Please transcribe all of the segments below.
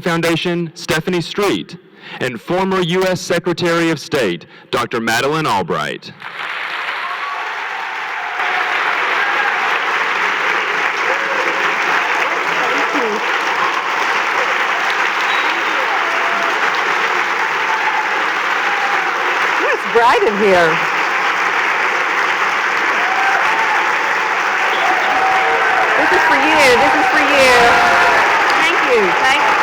Foundation, Stephanie Street, and former U.S. Secretary of State, Dr. Madeleine Albright. It's bright in here. This is for you. This is for you. Thank you. Thank you.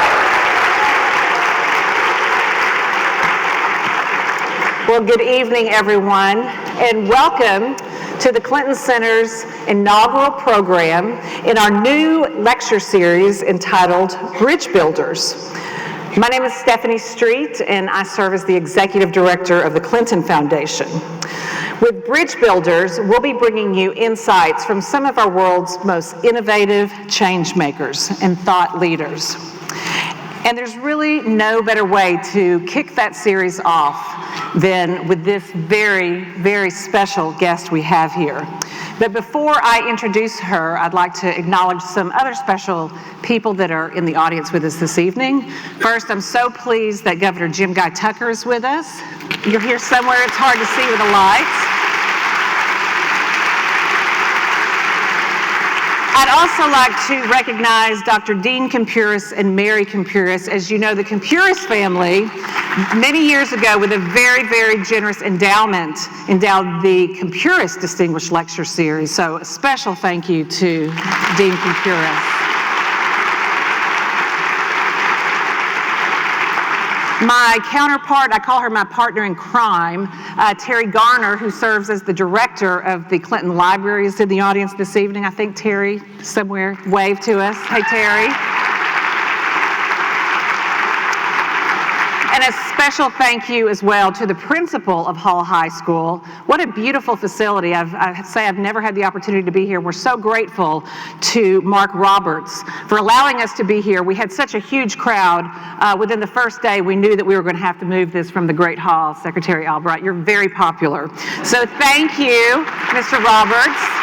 Well, good evening, everyone, and welcome to the Clinton Center's inaugural program in our new lecture series entitled Bridge Builders. My name is Stephanie Street, and I serve as the Executive Director of the Clinton Foundation. With Bridge Builders, we'll be bringing you insights from some of our world's most innovative change makers and thought leaders. And there's really no better way to kick that series off than with this very, very special guest we have here. But before I introduce her, I'd like to acknowledge some other special people that are in the audience with us this evening. First, I'm so pleased that Governor Jim Guy Tucker is with us. You're here somewhere, it's hard to see with the lights. I'd also like to recognize Dr. Dean Compuris and Mary Compuris. As you know, the Compuris family, many years ago, with a very, very generous endowment, endowed the Compuris Distinguished Lecture Series. So a special thank you to Dean Compuris. My counterpart, I call her my partner in crime, Terry Garner, who serves as the director of the Clinton Library, is in the audience this evening. I think Terry somewhere waved to us. Hey, Terry. And a special thank you as well to the principal of Hull High School. What a beautiful facility. I've never had the opportunity to be here. We're so grateful to Mark Roberts for allowing us to be here. We had such a huge crowd. Within the first day, we knew that we were going to have to move this from the Great Hall. Secretary Albright, you're very popular. So thank you, Mr. Roberts.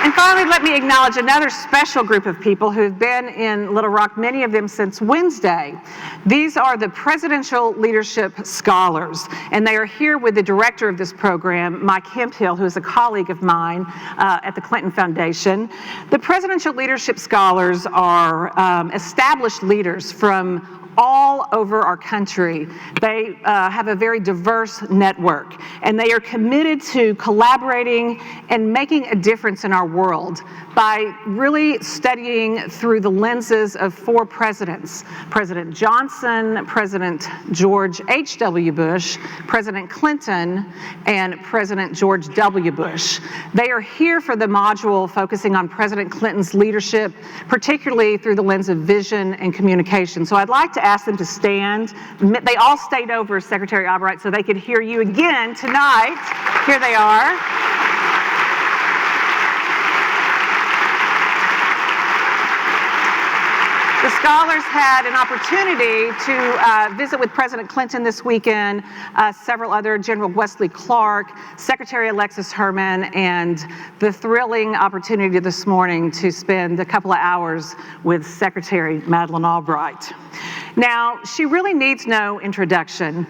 And finally, let me acknowledge another special group of people who've been in Little Rock, many of them since Wednesday. These are the Presidential Leadership Scholars, and they are here with the director of this program, Mike Hemphill, who is a colleague of mine at the Clinton Foundation. The Presidential Leadership Scholars are established leaders from all over our country. They have a very diverse network, and they are committed to collaborating and making a difference in our world by really studying through the lenses of four presidents: President Johnson, President George H.W. Bush, President Clinton, and President George W. Bush. They are here for the module focusing on President Clinton's leadership, particularly through the lens of vision and communication. So I'd like to ask them to stand. They all stayed over, Secretary Albright, so they could hear you again tonight. Here they are. The scholars had an opportunity to visit with President Clinton this weekend, several other, General Wesley Clark, Secretary Alexis Herman, and the thrilling opportunity this morning to spend a couple of hours with Secretary Madeleine Albright. Now, she really needs no introduction.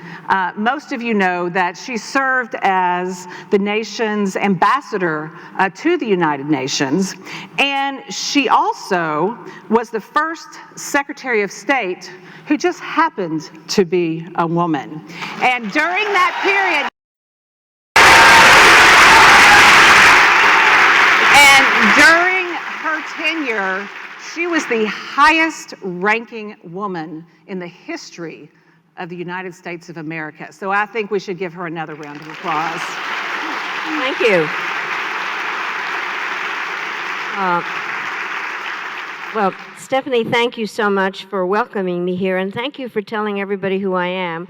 Most of you know that she served as the nation's ambassador to the United Nations, and she also was the first Secretary of State who just happened to be a woman. And during that period, during her tenure, she was the highest ranking woman in the history of the United States of America. So I think we should give her another round of applause. Thank you. Well, Stephanie, thank you so much for welcoming me here, and thank you for telling everybody who I am,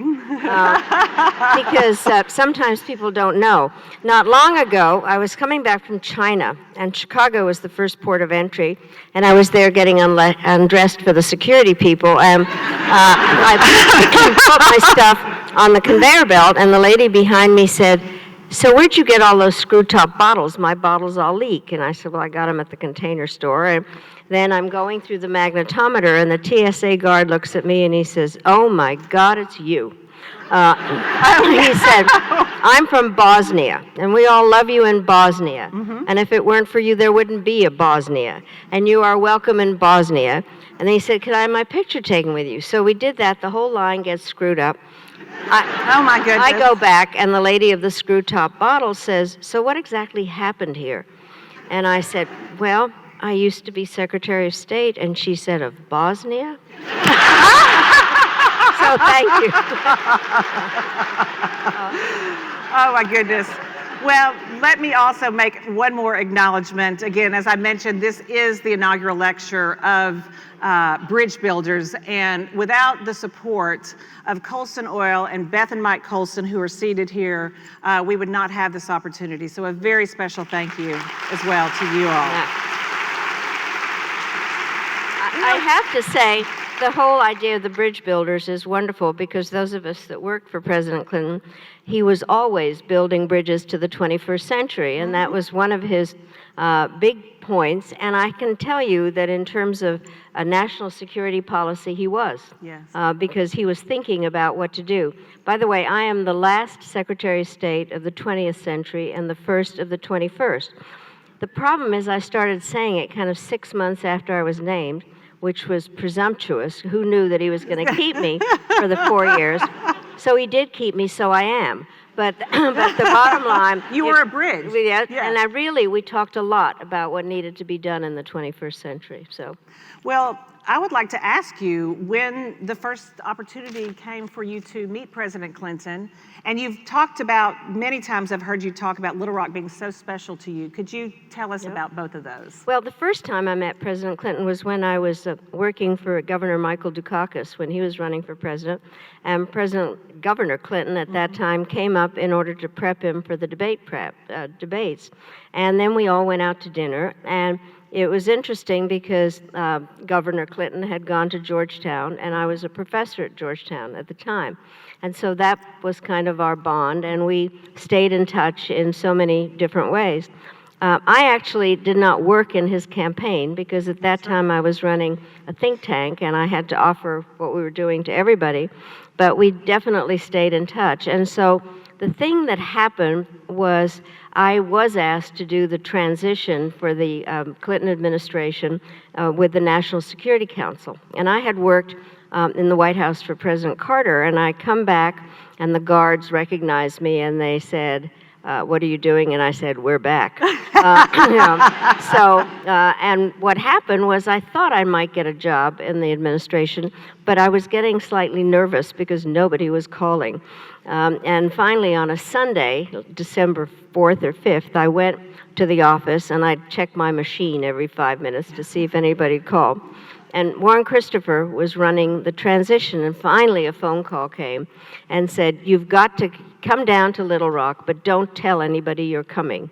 because sometimes people don't know. Not long ago, I was coming back from China, and Chicago was the first port of entry, and I was there getting undressed for the security people, and I put my stuff on the conveyor belt, and the lady behind me said, so where'd you get all those screw-top bottles? My bottles all leak. And I said, well, I got them at the Container Store. And then I'm going through the magnetometer, and the TSA guard looks at me and he says, oh my God, it's you. He said, I'm from Bosnia, and we all love you in Bosnia. And if it weren't for you, there wouldn't be a Bosnia. And you are welcome in Bosnia. And then he said, could I have my picture taken with you? So we did that. The whole line gets screwed up. Oh my goodness. I go back, and the lady of the screw-top bottle says, so what exactly happened here? And I said, well, I used to be Secretary of State. And she said, of Bosnia? So thank you. Oh my goodness. Well, let me also make one more acknowledgement. Again, as I mentioned, this is the inaugural lecture of Bridge Builders, and without the support of Colson Oil and Beth and Mike Colson, who are seated here, we would not have this opportunity. So a very special thank you as well to you all. Yeah. I have to say, the whole idea of the Bridge Builders is wonderful, because those of us that worked for President Clinton, he was always building bridges to the 21st century, and that was one of his big points. And I can tell you that in terms of a national security policy, he was, Yes. because he was thinking about what to do. By the way, I am the last Secretary of State of the 20th century and the first of the 21st. The problem is I started saying it kind of 6 months after I was named, which was presumptuous. Who knew that he was going to keep me for the 4 years? So he did keep me, so I am. But the bottom line... You were a bridge. Yeah, Yeah. and we talked a lot about what needed to be done in the 21st century, so... Well, I would like to ask you when the first opportunity came for you to meet President Clinton, and you've talked about, many times I've heard you talk about Little Rock being so special to you. Could you tell us about both of those? Well, the first time I met President Clinton was when I was working for Governor Michael Dukakis when he was running for president, and Governor Clinton at that time came up in order to prep him for the debates, and then we all went out to dinner, and it was interesting because Governor Clinton had gone to Georgetown, and I was a professor at Georgetown at the time. And so that was kind of our bond, and we stayed in touch in so many different ways. I actually did not work in his campaign because at that time I was running a think tank, and I had to offer what we were doing to everybody, but we definitely stayed in touch. And so the thing that happened was I was asked to do the transition for the Clinton administration with the National Security Council. And I had worked in the White House for President Carter, and I come back, and the guards recognized me, and they said, what are you doing? And I said, we're back. And what happened was I thought I might get a job in the administration, but I was getting slightly nervous because nobody was calling. And finally, on a Sunday, December 4th or 5th, I went to the office, and I'd check my machine every 5 minutes to see if anybody'd call. And Warren Christopher was running the transition, and finally a phone call came and said, you've got to come down to Little Rock, but don't tell anybody you're coming.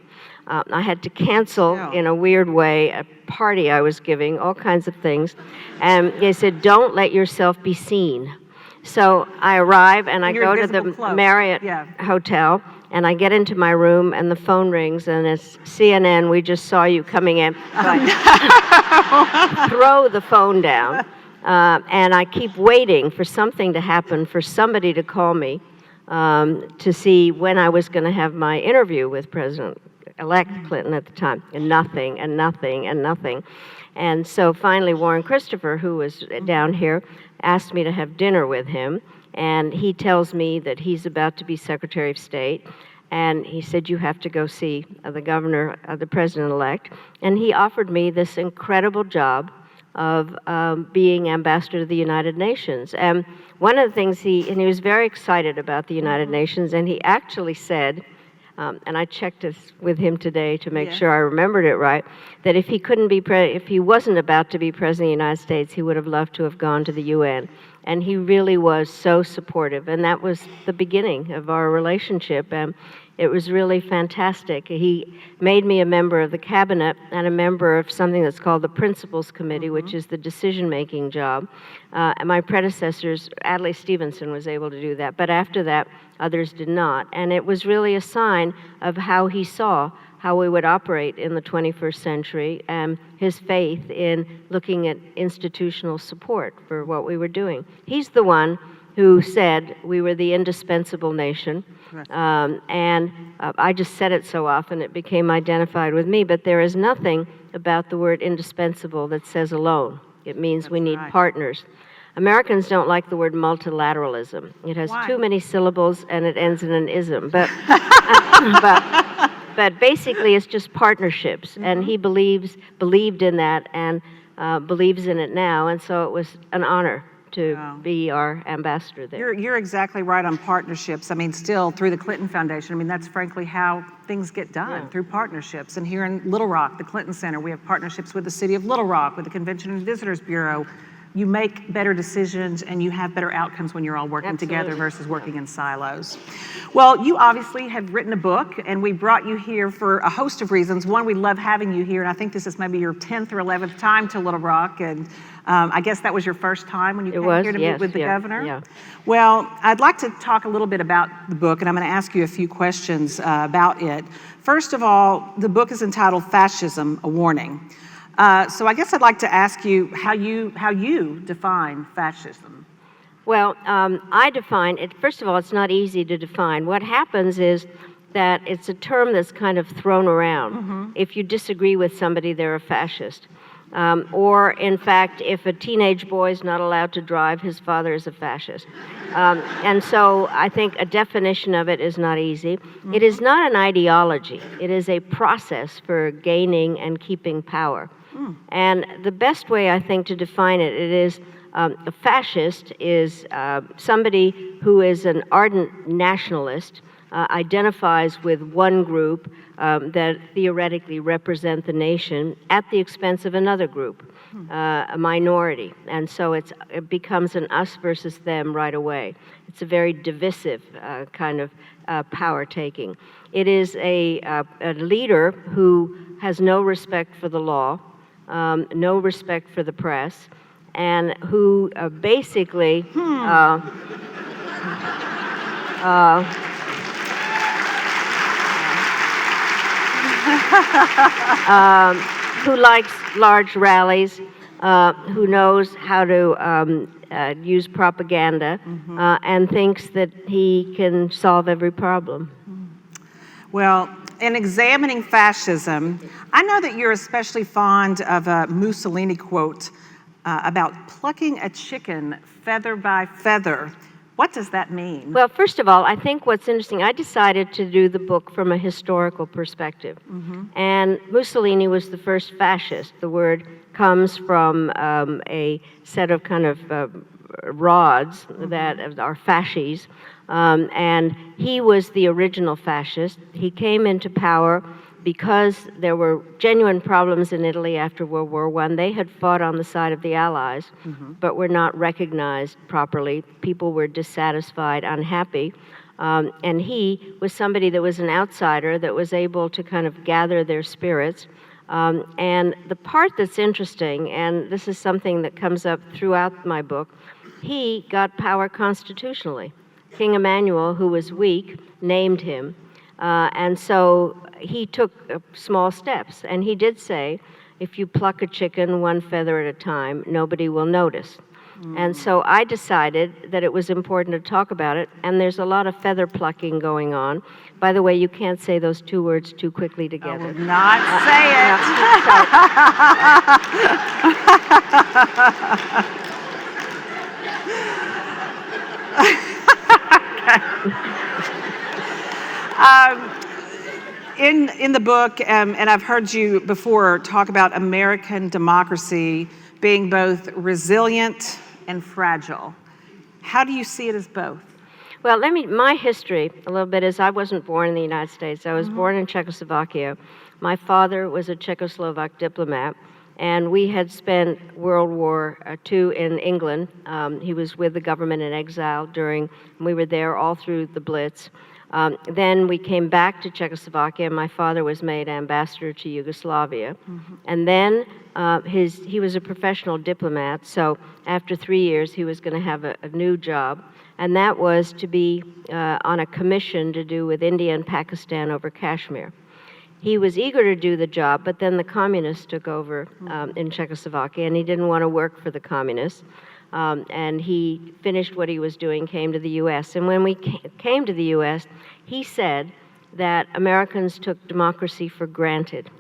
I had to cancel, in a weird way, a party I was giving, all kinds of things. And they said, don't let yourself be seen. So I arrive, and I go to the Marriott Hotel, and I get into my room, and the phone rings, and it's CNN, we just saw you coming in. So I throw the phone down, and I keep waiting for something to happen, for somebody to call me to see when I was going to have my interview with President-elect Clinton at the time, and nothing, and nothing, and nothing. And so finally Warren Christopher, who was down here, asked me to have dinner with him, and he tells me that he's about to be Secretary of State, and he said, you have to go see the governor, the president-elect, and he offered me this incredible job of being ambassador to the United Nations. And one of the things he was very excited about the United Nations, and he actually said, and I checked this with him today to make sure I remembered it right, that if he couldn't be if he wasn't about to be president of the United States, he would have loved to have gone to the UN. And he really was so supportive, and that was the beginning of our relationship. And It was really fantastic. He made me a member of the cabinet and a member of something that's called the Principals Committee, which is the decision-making job. And my predecessors, Adlai Stevenson, was able to do that, but after that, others did not. And it was really a sign of how he saw how we would operate in the 21st century, and his faith in looking at institutional support for what we were doing. He's the one who said we were the indispensable nation, and I just said it so often it became identified with me, but there is nothing about the word indispensable that says alone. It means we need partners. Americans don't like the word multilateralism. It has too many syllables and it ends in an ism, but but basically it's just partnerships, and he believed in that and believes in it now, and so it was an honor to be our ambassador there. You're exactly right on partnerships. I mean, still, through the Clinton Foundation, I mean, that's frankly how things get done, through partnerships. And here in Little Rock, the Clinton Center, we have partnerships with the City of Little Rock, with the Convention and Visitors Bureau. You make better decisions and you have better outcomes when you're all working together versus working in silos. Well, you obviously have written a book, and we brought you here for a host of reasons. One, we love having you here, and I think this is maybe your 10th or 11th time to Little Rock, and I guess that was your first time when you came here to meet with the governor? Yeah. Well, I'd like to talk a little bit about the book, and I'm going to ask you a few questions about it. First of all, the book is entitled Fascism, A Warning. So I guess I'd like to ask you how you define fascism. Well, I define it, first of all, it's not easy to define. What happens is that it's a term that's kind of thrown around. If you disagree with somebody, they're a fascist. Or, in fact, if a teenage boy is not allowed to drive, his father is a fascist. And so I think a definition of it is not easy. It is not an ideology. It is a process for gaining and keeping power. And the best way, I think, to define it is a fascist is somebody who is an ardent nationalist, identifies with one group that theoretically represent the nation at the expense of another group, a minority. And so it becomes an us versus them right away. It's a very divisive kind of power-taking. It is a leader who has no respect for the law, no respect for the press, and who basically who likes large rallies, who knows how to use propaganda, and thinks that he can solve every problem. Well, in examining fascism, I know that you're especially fond of a Mussolini quote about plucking a chicken feather by feather. What does that mean? Well, first of all, I think what's interesting, I decided to do the book from a historical perspective. And Mussolini was the first fascist. The word comes from a set of kind of rods that are fasces. And he was the original fascist. He came into power because there were genuine problems in Italy after World War I. They had fought on the side of the Allies, but were not recognized properly. People were dissatisfied, unhappy. And he was somebody that was an outsider that was able to kind of gather their spirits. And the part that's interesting, and this is something that comes up throughout my book, he got power constitutionally. King Emmanuel, who was weak, named him. And so he took small steps. And he did say, if you pluck a chicken one feather at a time, nobody will notice. And so I decided that it was important to talk about it. And there's a lot of feather plucking going on. By the way, you can't say those two words too quickly together. I will not say it. In the book, and I've heard you before talk about American democracy being both resilient and fragile. How do you see it as both? Well, my history a little bit is I wasn't born in the United States. I was born in Czechoslovakia. My father was a Czechoslovak diplomat, and we had spent World War II in England. He was with the government in exile we were there all through the Blitz. Then we came back to Czechoslovakia. My father was made ambassador to Yugoslavia. And then he was a professional diplomat, so after 3 years he was going to have a new job, and that was to be on a commission to do with India and Pakistan over Kashmir. He was eager to do the job, but then the communists took over in Czechoslovakia, and he didn't want to work for the communists. And he finished what he was doing, came to the U.S. And when we came to the U.S., he said that Americans took democracy for granted.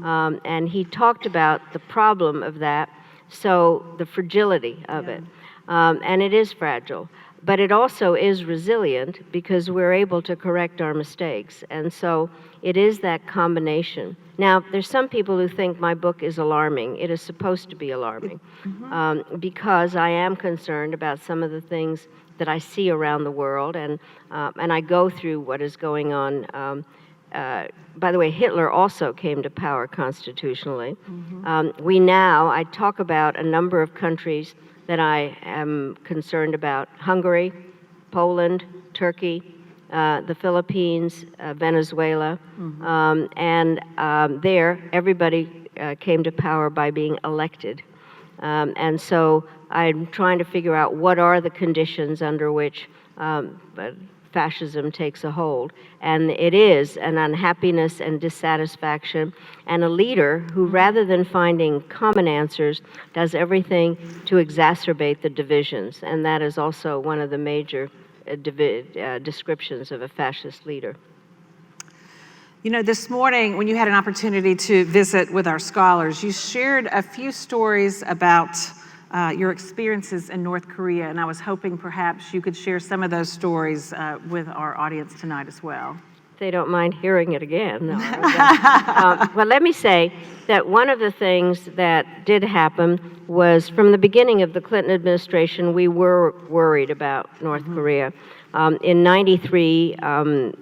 And he talked about the problem of that, so the fragility of it. And it is fragile. But it also is resilient because we're able to correct our mistakes. And so it is that combination. Now, there's some people who think my book is alarming. It is supposed to be alarming because I am concerned about some of the things that I see around the world, and I go through what is going on. By the way, Hitler also came to power constitutionally. I talk about a number of countries that I am concerned about: Hungary, Poland, Turkey, the Philippines, Venezuela, and there everybody came to power by being elected. And so I'm trying to figure out what are the conditions under which fascism takes a hold. And it is an unhappiness and dissatisfaction, and a leader who, rather than finding common answers, does everything to exacerbate the divisions. And that is also one of the major descriptions of a fascist leader. You know, this morning, when you had an opportunity to visit with our scholars, you shared a few stories about your experiences in North Korea, and I was hoping perhaps you could share some of those stories with our audience tonight as well. They don't mind hearing it again. No, well, let me say that one of the things that did happen was, from the beginning of the Clinton administration, we were worried about North Korea. In '93,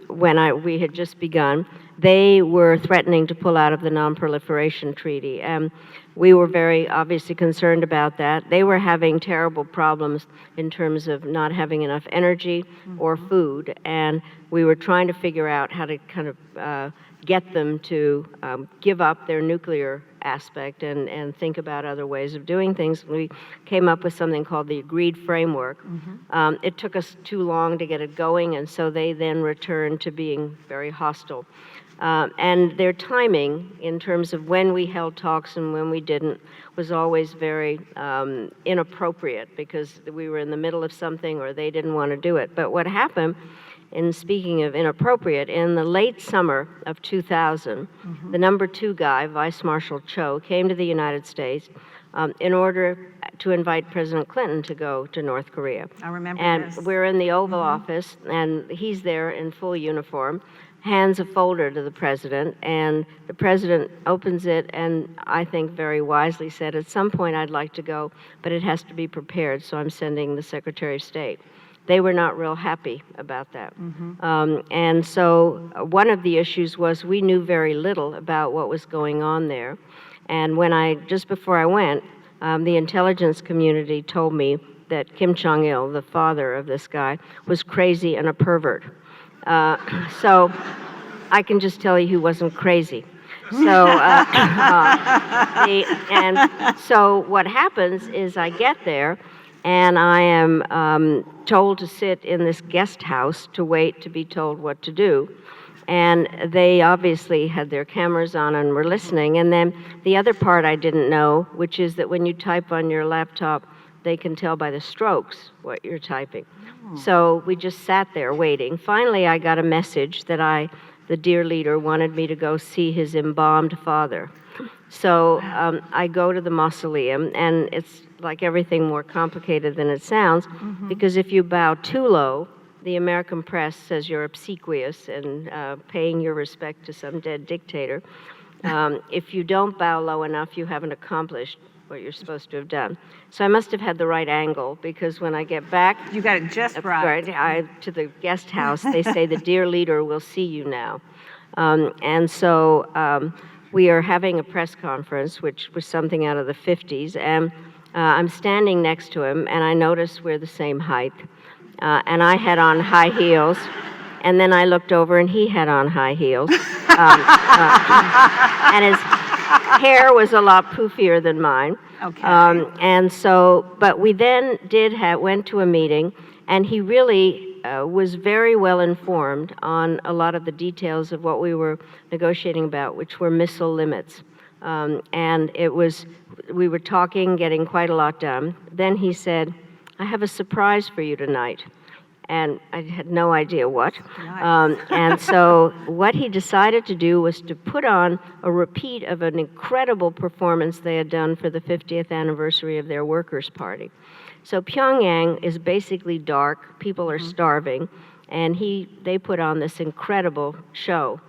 when we had just begun, they were threatening to pull out of the Non-Proliferation Treaty. We were very obviously concerned about that. They were having terrible problems in terms of not having enough energy or food, and we were trying to figure out how to kind of get them to give up their nuclear aspect and think about other ways of doing things. We came up with something called the Agreed Framework. It took us too long to get it going, and so they then returned to being very hostile. And their timing, in terms of when we held talks and when we didn't, was always very inappropriate, because we were in the middle of something or they didn't want to do it. But what happened, in speaking of inappropriate, in the late summer of 2000, the number 2 guy, Vice Marshal Cho, came to the United States in order to invite President Clinton to go to North Korea. I remember and this. We're in the Oval Office, and he's there in full uniform, hands a folder to the president, and the president opens it and, I think very wisely, said, at some point I'd like to go, but it has to be prepared, so I'm sending the Secretary of State. They were not real happy about that. And so one of the issues was we knew very little about what was going on there. And just before I went, the intelligence community told me that Kim Jong-il, the father of this guy, was crazy and a pervert. So I can just tell you he wasn't crazy. So, so what happens is I get there, and I am told to sit in this guest house to wait to be told what to do. And they obviously had their cameras on and were listening. And then the other part I didn't know, which is that when you type on your laptop, they can tell by the strokes what you're typing. So we just sat there waiting. Finally, I got a message that the dear leader wanted me to go see his embalmed father. So I go to the mausoleum, and it's like everything more complicated than it sounds, because if you bow too low, the American press says you're obsequious and paying your respect to some dead dictator. If you don't bow low enough, you haven't accomplished what you're supposed to have done. So I must have had the right angle, because when I get back... You got it just right. To the guest house, they say, the dear leader will see you now. And so we are having a press conference, which was something out of the 50s, and I'm standing next to him, and I notice we're the same height. And I had on high heels, And then I looked over, and he had on high heels. And his hair was a lot poofier than mine. Okay. And so, but we then went to a meeting, and he really was very well informed on a lot of the details of what we were negotiating about, which were missile limits. And we were talking, getting quite a lot done. Then he said, "I have a surprise for you tonight." And I had no idea what. Nice. And so what he decided to do was to put on a repeat of an incredible performance they had done for the 50th anniversary of their Workers' Party. So Pyongyang is basically dark, people are starving, and they put on this incredible show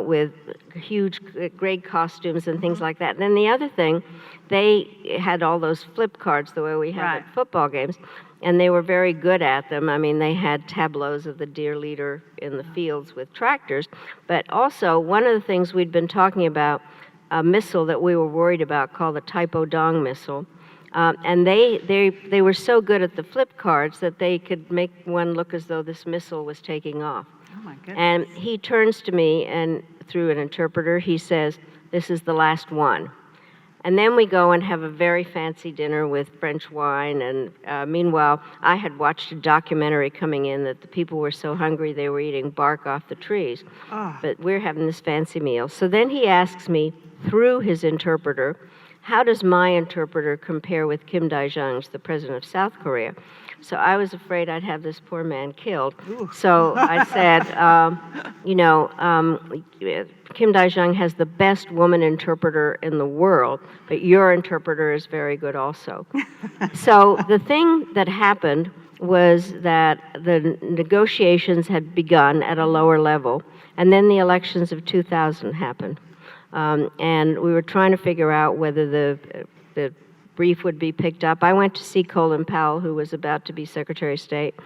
with huge, great costumes and things like that. And then the other thing, they had all those flip cards the way we have at football games, and they were very good at them. I mean, they had tableaus of the dear leader in the fields with tractors, but also one of the things we'd been talking about, a missile that we were worried about called the Taipodong missile. And they were so good at the flip cards that they could make one look as though this missile was taking off. Oh my goodness. And he turns to me, and through an interpreter, he says, "This is the last one." And then we go and have a very fancy dinner with French wine. And meanwhile, I had watched a documentary coming in that the people were so hungry they were eating bark off the trees. Oh. But we're having this fancy meal. So then he asks me, through his interpreter, how does my interpreter compare with Kim Dae-jung's, the president of South Korea? So I was afraid I'd have this poor man killed. Ooh. So I said, Kim Dae-jung has the best woman interpreter in the world, but your interpreter is very good also. So the thing that happened was that the negotiations had begun at a lower level, and then the elections of 2000 happened. And we were trying to figure out whether the brief would be picked up. I went to see Colin Powell, who was about to be Secretary of State.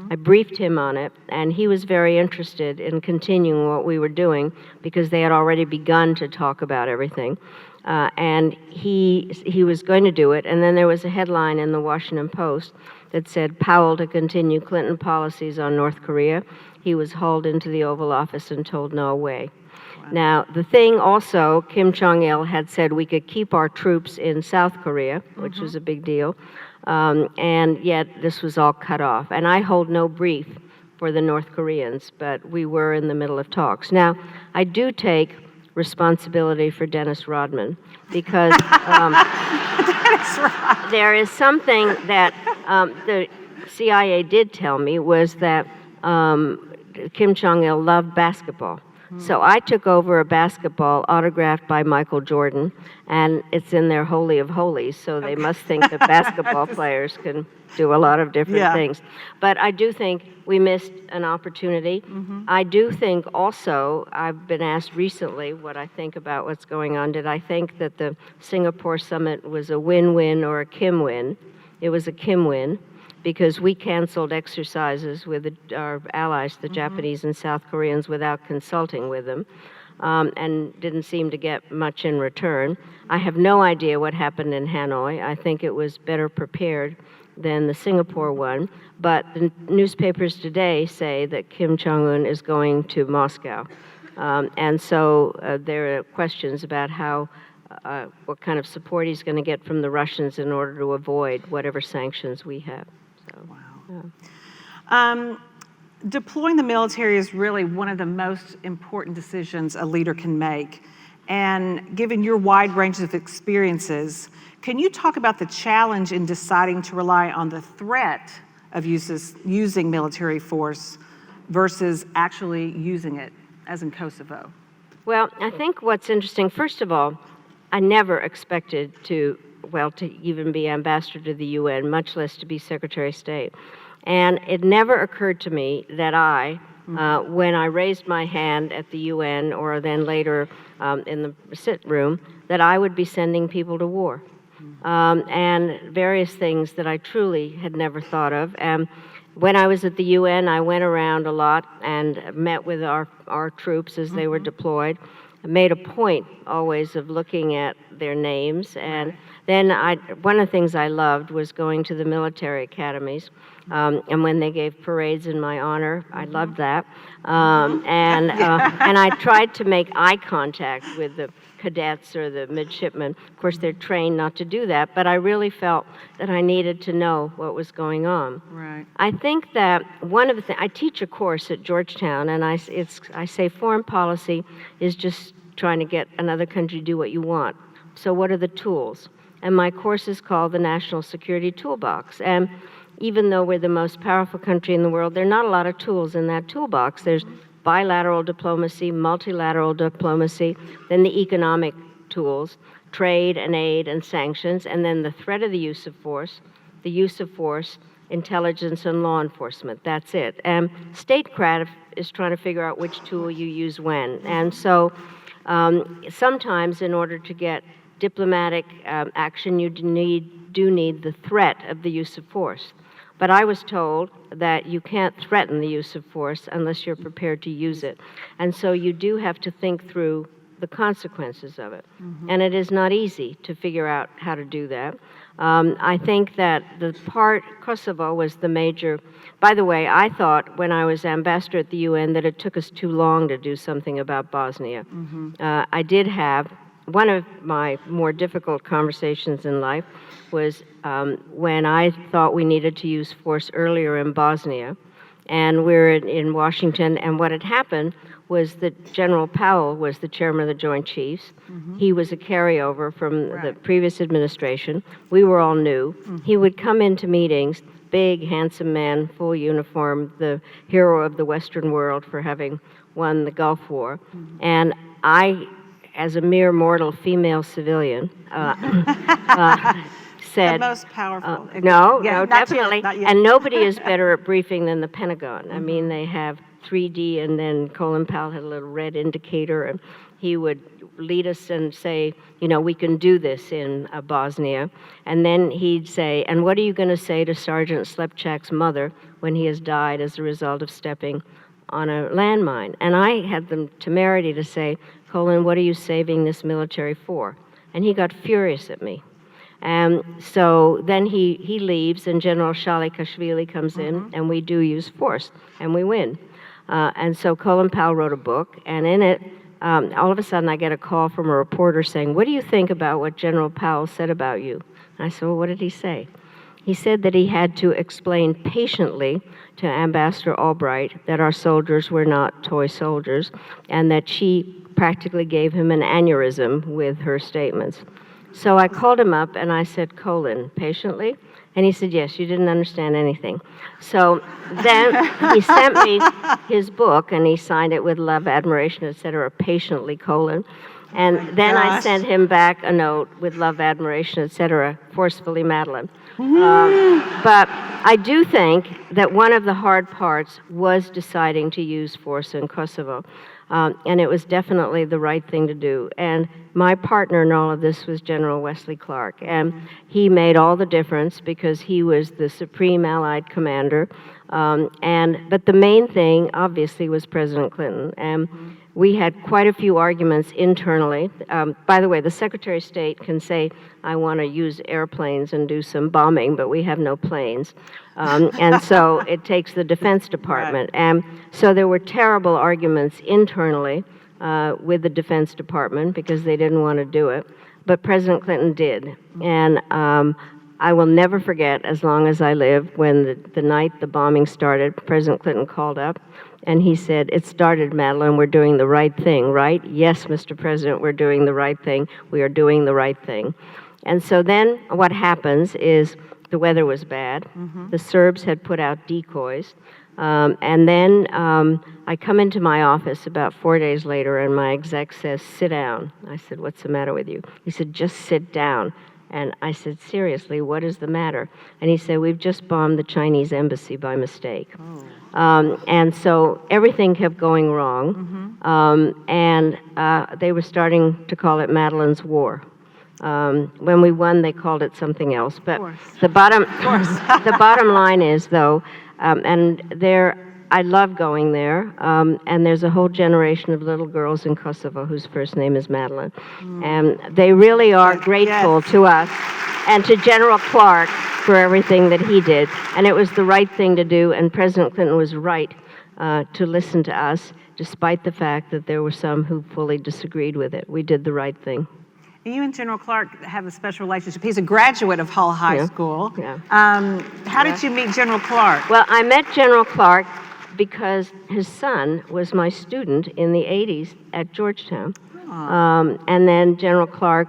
I briefed him on it, and he was very interested in continuing what we were doing because they had already begun to talk about everything. And he was going to do it, and then there was a headline in the Washington Post that said, "Powell to continue Clinton policies on North Korea." He was hauled into the Oval Office and told no way. Now, the thing also, Kim Jong-il had said we could keep our troops in South Korea, which was a big deal, and yet this was all cut off. And I hold no brief for the North Koreans, but we were in the middle of talks. Now, I do take responsibility for Dennis Rodman because there is something that the CIA did tell me was that Kim Jong-il loved basketball. So I took over a basketball autographed by Michael Jordan, and it's in their Holy of Holies, so they must think that basketball players can do a lot of different things. But I do think we missed an opportunity. I do think also, I've been asked recently what I think about what's going on. Did I think that the Singapore summit was a win-win or a Kim win? It was a Kim win, because we canceled exercises with our allies, the Japanese and South Koreans, without consulting with them, and didn't seem to get much in return. I have no idea what happened in Hanoi. I think it was better prepared than the Singapore one, but the newspapers today say that Kim Jong-un is going to Moscow. And so there are questions about what kind of support he's going to get from the Russians in order to avoid whatever sanctions we have. Wow. Deploying the military is really one of the most important decisions a leader can make. And given your wide range of experiences, can you talk about the challenge in deciding to rely on the threat of using military force versus actually using it, as in Kosovo? Well, I think what's interesting, first of all, I never expected to even be ambassador to the UN, much less to be Secretary of State. And it never occurred to me that when I raised my hand at the UN or then later in the sit room, that I would be sending people to war. And various things that I truly had never thought of. When I was at the UN, I went around a lot and met with our troops as they were deployed. I made a point always of looking at their names, and Then one of the things I loved was going to the military academies, and when they gave parades in my honor, I loved that. And I tried to make eye contact with the cadets or the midshipmen. Of course, they're trained not to do that, but I really felt that I needed to know what was going on. Right. I think that one of the things, I teach a course at Georgetown, and I say foreign policy is just trying to get another country to do what you want. So what are the tools? And my course is called the National Security Toolbox. And even though we're the most powerful country in the world, there are not a lot of tools in that toolbox. There's bilateral diplomacy, multilateral diplomacy, then the economic tools, trade and aid and sanctions, and then the threat of the use of force, intelligence and law enforcement. That's it. And statecraft is trying to figure out which tool you use when. And so sometimes in order to get diplomatic action, you do need the threat of the use of force. But I was told that you can't threaten the use of force unless you're prepared to use it. And so you do have to think through the consequences of it. And it is not easy to figure out how to do that. I think that Kosovo was the major. By the way, I thought when I was ambassador at the UN that it took us too long to do something about Bosnia. I did have one of my more difficult conversations in life was when I thought we needed to use force earlier in Bosnia, and we're in Washington, and what had happened was that General Powell was the chairman of the Joint Chiefs. He was a carryover from the previous administration. We were all new. He would come into meetings, big, handsome man, full uniform, the hero of the Western world for having won the Gulf War. And I, as a mere mortal female civilian, said... The most powerful. No, Yeah, definitely. Not yet. And nobody is better at briefing than the Pentagon. I mean, they have 3D, and then Colin Powell had a little red indicator, and he would lead us and say, you know, we can do this in Bosnia. And then he'd say, and what are you going to say to Sergeant Slepchak's mother when he has died as a result of stepping on a landmine? And I had the temerity to say, Colin, what are you saving this military for? And he got furious at me. And so then he leaves, and General Shalikashvili comes in, and we do use force, and we win. And so Colin Powell wrote a book, and in it, all of a sudden I get a call from a reporter saying, what do you think about what General Powell said about you? And I said, well, what did he say? He said that he had to explain patiently to Ambassador Albright that our soldiers were not toy soldiers, and that she practically gave him an aneurysm with her statements. So I called him up and I said, Colin, patiently? And he said, yes, you didn't understand anything. So then he sent me his book, and he signed it with love, admiration, etc., patiently, Colin. And then I sent him back a note with love, admiration, etc., forcefully, Madeleine. But I do think that one of the hard parts was deciding to use force in Kosovo. And it was definitely the right thing to do. And my partner in all of this was General Wesley Clark. And he made all the difference because he was the supreme Allied commander. But the main thing, obviously, was President Clinton. And we had quite a few arguments internally. By the way, the Secretary of State can say, I want to use airplanes and do some bombing, but we have no planes. And so it takes the Defense Department. Right. And so there were terrible arguments internally with the Defense Department because they didn't want to do it. But President Clinton did. And I will never forget, as long as I live, when the night the bombing started, President Clinton called up and he said, it started, Madeleine, we're doing the right thing, right? Yes, Mr. President, we're doing the right thing. We are doing the right thing. And so then what happens is the weather was bad. The Serbs had put out decoys. And then I come into my office about 4 days later, and my exec says, sit down. I said, what's the matter with you? He said, just sit down. And I said, seriously, what is the matter? And he said, we've just bombed the Chinese embassy by mistake. And so everything kept going wrong. And they were starting to call it Madeleine's War. When we won, they called it something else. But the bottom line is, though, and I love going there, and there's a whole generation of little girls in Kosovo whose first name is Madeleine. And they really are grateful to us and to General Clark for everything that he did. And it was the right thing to do, and President Clinton was right to listen to us, despite the fact that there were some who fully disagreed with it. We did the right thing. You and General Clark have a special relationship. He's a graduate of Hull High School. Yeah. How did you meet General Clark? Well, I met General Clark because his son was my student in the 80s at Georgetown. And then General Clark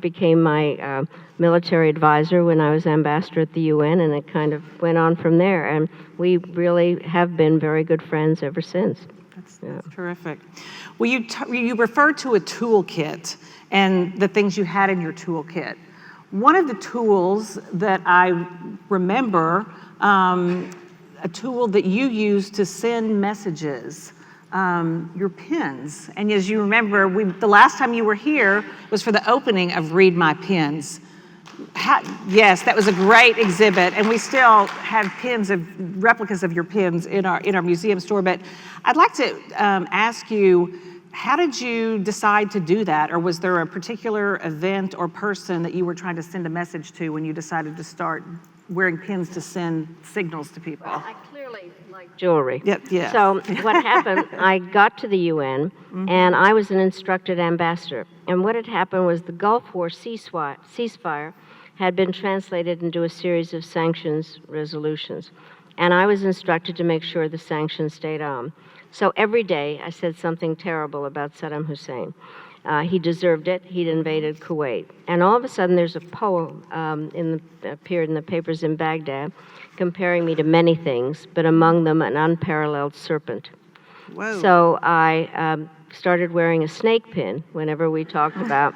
became my military advisor when I was ambassador at the UN, and it kind of went on from there. And we really have been very good friends ever since. That's terrific. Well, you referred to a toolkit and the things you had in your toolkit. One of the tools that I remember, a tool that you used to send messages, your pens. And as you remember, the last time you were here was for the opening of Read My Pens. Yes, that was a great exhibit, and we still have replicas of your pens in our museum store. But I'd like to ask you, how did you decide to do that? Or was there a particular event or person that you were trying to send a message to when you decided to start wearing pins to send signals to people? Well, I clearly like jewelry. Yeah. So what happened, I got to the UN, and I was an instructed ambassador. And what had happened was the Gulf War ceasefire had been translated into a series of sanctions resolutions. And I was instructed to make sure the sanctions stayed on. So every day I said something terrible about Saddam Hussein. He deserved it. He'd invaded Kuwait. And all of a sudden there's a poem appeared in the papers in Baghdad comparing me to many things, but among them an unparalleled serpent. Whoa. So I started wearing a snake pin whenever we talked about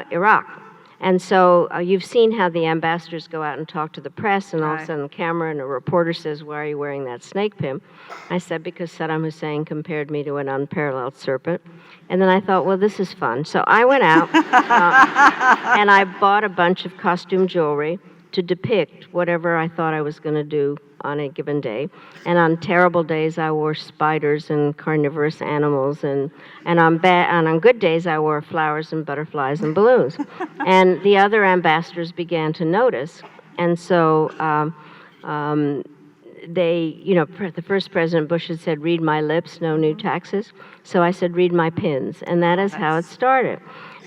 Iraq. And so you've seen how the ambassadors go out and talk to the press, and all of a sudden the camera and a reporter says, "Why are you wearing that snake pin?" I said, "Because Saddam Hussein compared me to an unparalleled serpent." And then I thought, well, this is fun. So I went out and I bought a bunch of costume jewelry to depict whatever I thought I was going to do on a given day. And on terrible days, I wore spiders and carnivorous animals, and on good days, I wore flowers and butterflies and balloons. And the other ambassadors began to notice, and so the first President Bush had said, "Read my lips, no new taxes." So I said, "Read my pins," and that is how it started.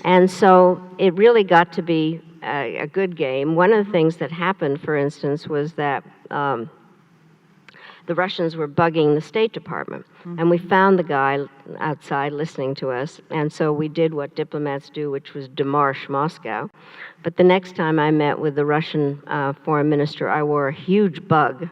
And so it really got to be a good game. One of the things that happened, for instance, was that the Russians were bugging the State Department. And we found the guy outside listening to us. And so we did what diplomats do, which was demarche Moscow. But the next time I met with the Russian foreign minister, I wore a huge bug.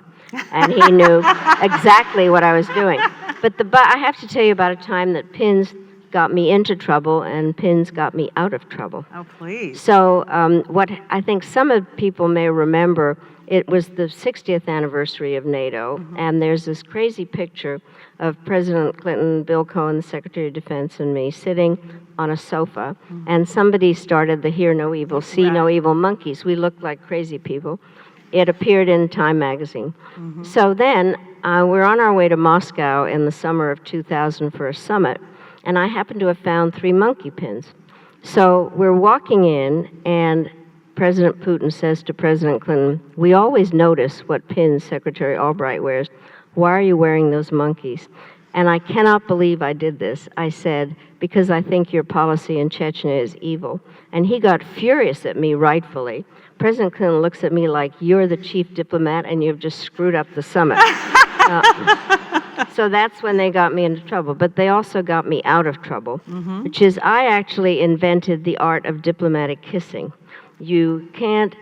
And he knew exactly what I was doing. But I have to tell you about a time that pins got me into trouble and pins got me out of trouble. Oh, please. So what I think some of people may remember, it was the 60th anniversary of NATO, and there's this crazy picture of President Clinton, Bill Cohen, the Secretary of Defense, and me sitting on a sofa, and somebody started the Hear No Evil, See No Evil monkeys. We looked like crazy people. It appeared in Time magazine. So then we're on our way to Moscow in the summer of 2000 for a summit, and I happened to have found 3 monkey pins. So we're walking in, and President Putin says to President Clinton, "We always notice what pins Secretary Albright wears. Why are you wearing those monkeys?" And I cannot believe I did this. I said, "Because I think your policy in Chechnya is evil." And he got furious at me, rightfully. President Clinton looks at me like, "You're the chief diplomat and you've just screwed up the summit." So that's when they got me into trouble. But they also got me out of trouble, which is I actually invented the art of diplomatic kissing. You can't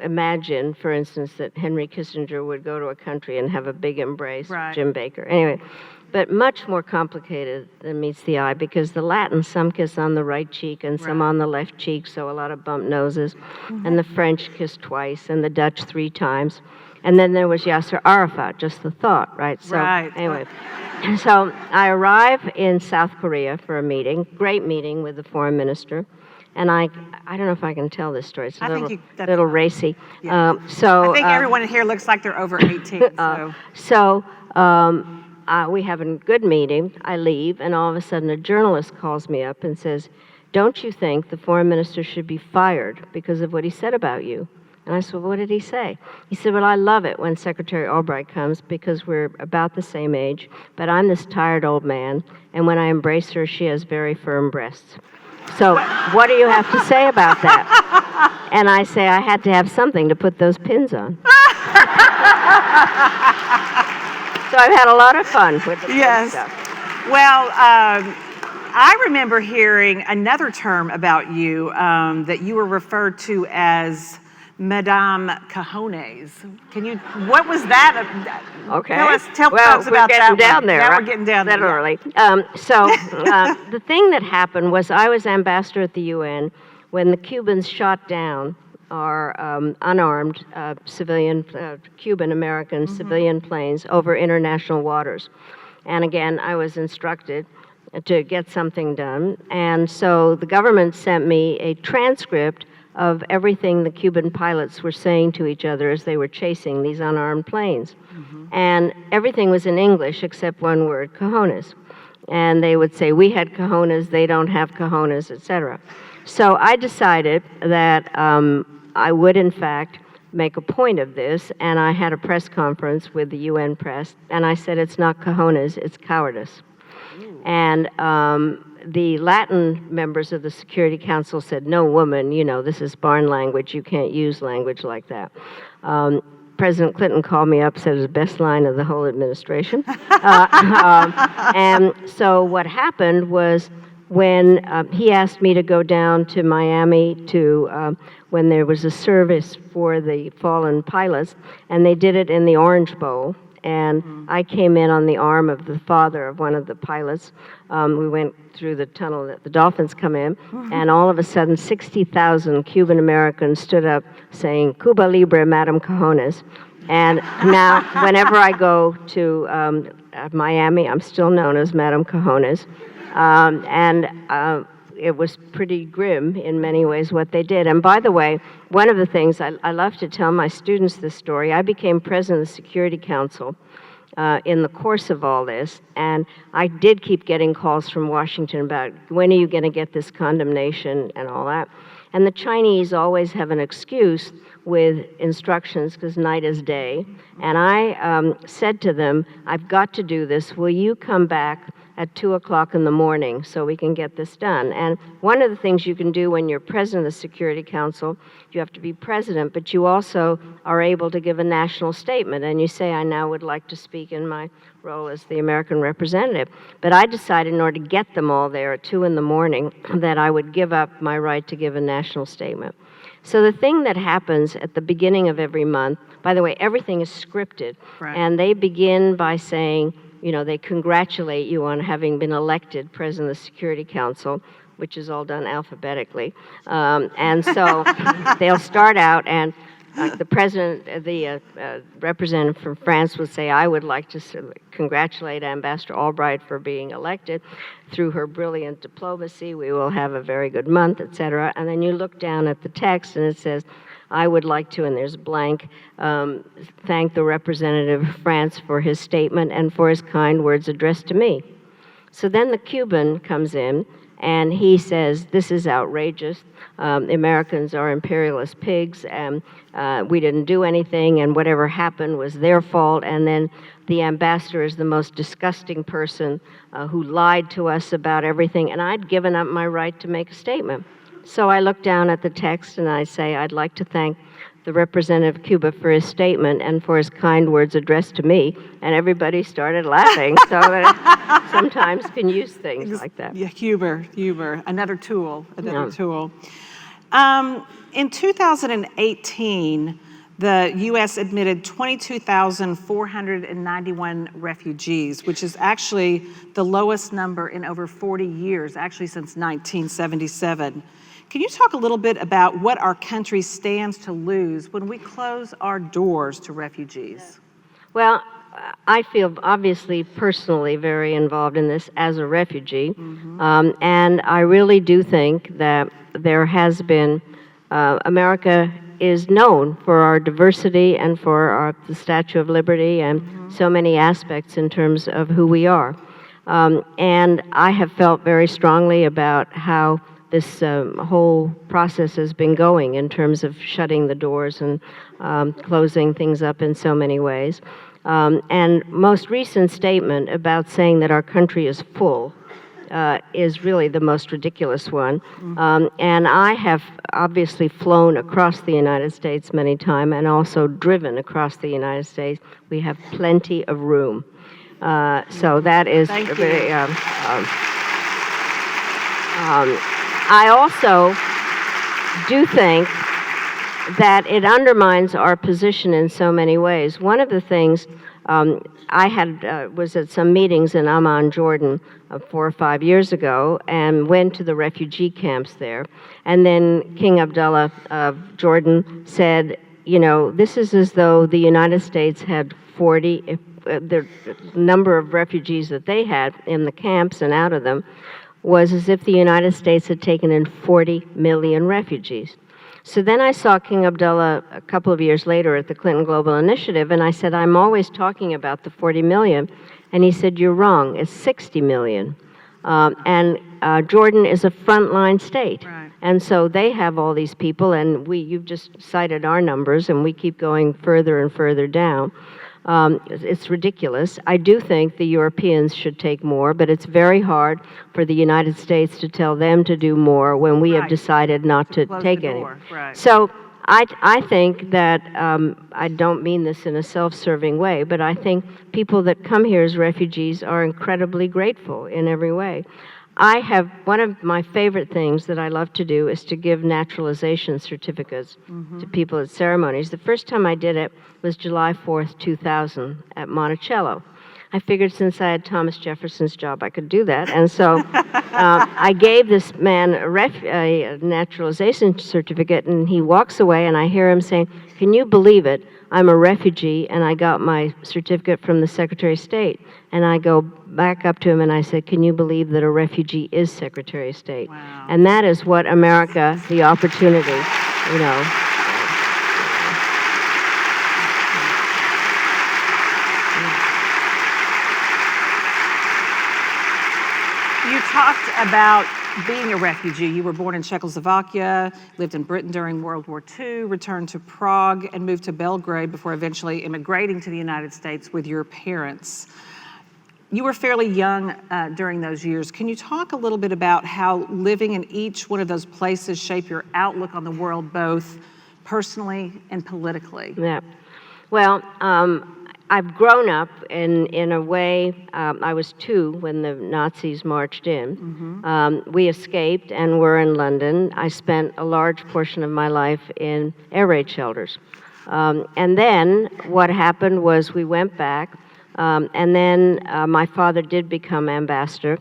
imagine, for instance, that Henry Kissinger would go to a country and have a big embrace with Jim Baker. Anyway, but much more complicated than meets the eye, because the Latins, some kiss on the right cheek and some on the left cheek, so a lot of bump noses. And the French kiss twice, and the Dutch 3 times. And then there was Yasser Arafat, just the thought, right? So anyway, so I arrive in South Korea for a meeting, great meeting with the foreign minister. And I don't know if I can tell this story. It's a little racy. Yeah. I think everyone here looks like they're over 18. So we have a good meeting. I leave, and all of a sudden a journalist calls me up and says, "Don't you think the foreign minister should be fired because of what he said about you?" And I said, "Well, what did he say?" He said, "Well, I love it when Secretary Albright comes because we're about the same age, but I'm this tired old man, and when I embrace her, she has very firm breasts. So what do you have to say about that?" And I say, "I had to have something to put those pins on." So I've had a lot of fun with the pin stuff. Well, I remember hearing another term about you that you were referred to as Madame Cajones. What was that? Okay. Tell folks about that. We're getting down there. Now we're getting down there. Literally. The thing that happened was I was ambassador at the UN when the Cubans shot down our unarmed civilian, Cuban-American civilian planes over international waters. And again, I was instructed to get something done. And so the government sent me a transcript of everything the Cuban pilots were saying to each other as they were chasing these unarmed planes. And everything was in English except one word, cojones. And they would say, "We had cojones, they don't have cojones," etc. So I decided that I would, in fact, make a point of this, and I had a press conference with the UN press, and I said, "It's not cojones, it's cowardice." And the Latin members of the Security Council said, "No, woman, this is barn language. You can't use language like that." President Clinton called me up, said it was the best line of the whole administration. And so what happened was when he asked me to go down to Miami to when there was a service for the fallen pilots, and they did it in the Orange Bowl. And I came in on the arm of the father of one of the pilots. We went through the tunnel that the dolphins come in, and all of a sudden 60,000 Cuban Americans stood up saying, "Cuba Libre, Madame Cajones." And now whenever I go to Miami, I'm still known as Madame Cajones. It was pretty grim in many ways what they did. And by the way, one of the things I love to tell my students this story, I became president of the Security Council in the course of all this, and I did keep getting calls from Washington about, when are you going to get this condemnation and all that. And the Chinese always have an excuse with instructions because night is day. And I said to them, "I've got to do this. Will you come back at 2 o'clock in the morning so we can get this done?" And one of the things you can do when you're president of the Security Council, you have to be president, but you also are able to give a national statement. And you say, "I now would like to speak in my role as the American representative." But I decided in order to get them all there at 2 in the morning that I would give up my right to give a national statement. So the thing that happens at the beginning of every month, by the way, everything is scripted, and they begin by saying, they congratulate you on having been elected president of the Security Council, which is all done alphabetically. And so they'll start out, and the president, the representative from France would say, "I would like to congratulate Ambassador Albright for being elected. Through her brilliant diplomacy, we will have a very good month," etc. And then you look down at the text, and it says, "I would like to," and there's blank, "thank the representative of France for his statement and for his kind words addressed to me." So then the Cuban comes in, and he says, "This is outrageous. The Americans are imperialist pigs, and we didn't do anything, and whatever happened was their fault. And then the ambassador is the most disgusting person who lied to us about everything." And I'd given up my right to make a statement. So I look down at the text and I say, "I'd like to thank the representative of Cuba for his statement and for his kind words addressed to me." And everybody started laughing. So that sometimes can use things like that. Yeah, humor, another tool. In 2018, the U.S. admitted 22,491 refugees, which is actually the lowest number in over 40 years, actually since 1977. Can you talk a little bit about what our country stands to lose when we close our doors to refugees? Well, I feel obviously personally very involved in this as a refugee, and I really do think that there has been America is known for our diversity and for the Statue of Liberty and so many aspects in terms of who we are. And I have felt very strongly about how this whole process has been going in terms of shutting the doors and closing things up in so many ways. And most recent statement about saying that our country is full is really the most ridiculous one. And I have obviously flown across the United States many times and also driven across the United States. We have plenty of room. So that is very... I also do think that it undermines our position in so many ways. One of the things I was at some meetings in Amman, Jordan, 4 or 5 years ago, and went to the refugee camps there. And then King Abdullah of Jordan said, you know, this is as though the United States had 40, the number of refugees that they had in the camps and out of them was as if the United States had taken in 40 million refugees. So then I saw King Abdullah a couple of years later at the Clinton Global Initiative, and I said, I'm always talking about the 40 million. And he said, you're wrong, it's 60 million. Jordan is a frontline state. Right. And so they have all these people, and you've just cited our numbers, and we keep going further and further down. It's ridiculous. I do think the Europeans should take more, but it's very hard for the United States to tell them to do more when we have decided not to take any. Right. So I think that, I don't mean this in a self-serving way, but I think people that come here as refugees are incredibly grateful in every way. One of my favorite things that I love to do is to give naturalization certificates to people at ceremonies. The first time I did it was July 4th, 2000 at Monticello. I figured since I had Thomas Jefferson's job, I could do that. And so I gave this man a naturalization certificate, and he walks away, and I hear him saying, can you believe it? I'm a refugee, and I got my certificate from the Secretary of State. And I go back up to him, and I said, can you believe that a refugee is Secretary of State? Wow. And that is what America, the opportunity, you know. You talked about being a refugee. You were born in Czechoslovakia, lived in Britain during World War II, returned to Prague, and moved to Belgrade before eventually immigrating to the United States with your parents. You were fairly young during those years. Can you talk a little bit about how living in each one of those places shaped your outlook on the world, both personally and politically? Yeah. Well, I've grown up in a way. I was 2 when the Nazis marched in. We escaped and were in London. I spent a large portion of my life in air raid shelters. And then what happened was we went back, and then my father did become ambassador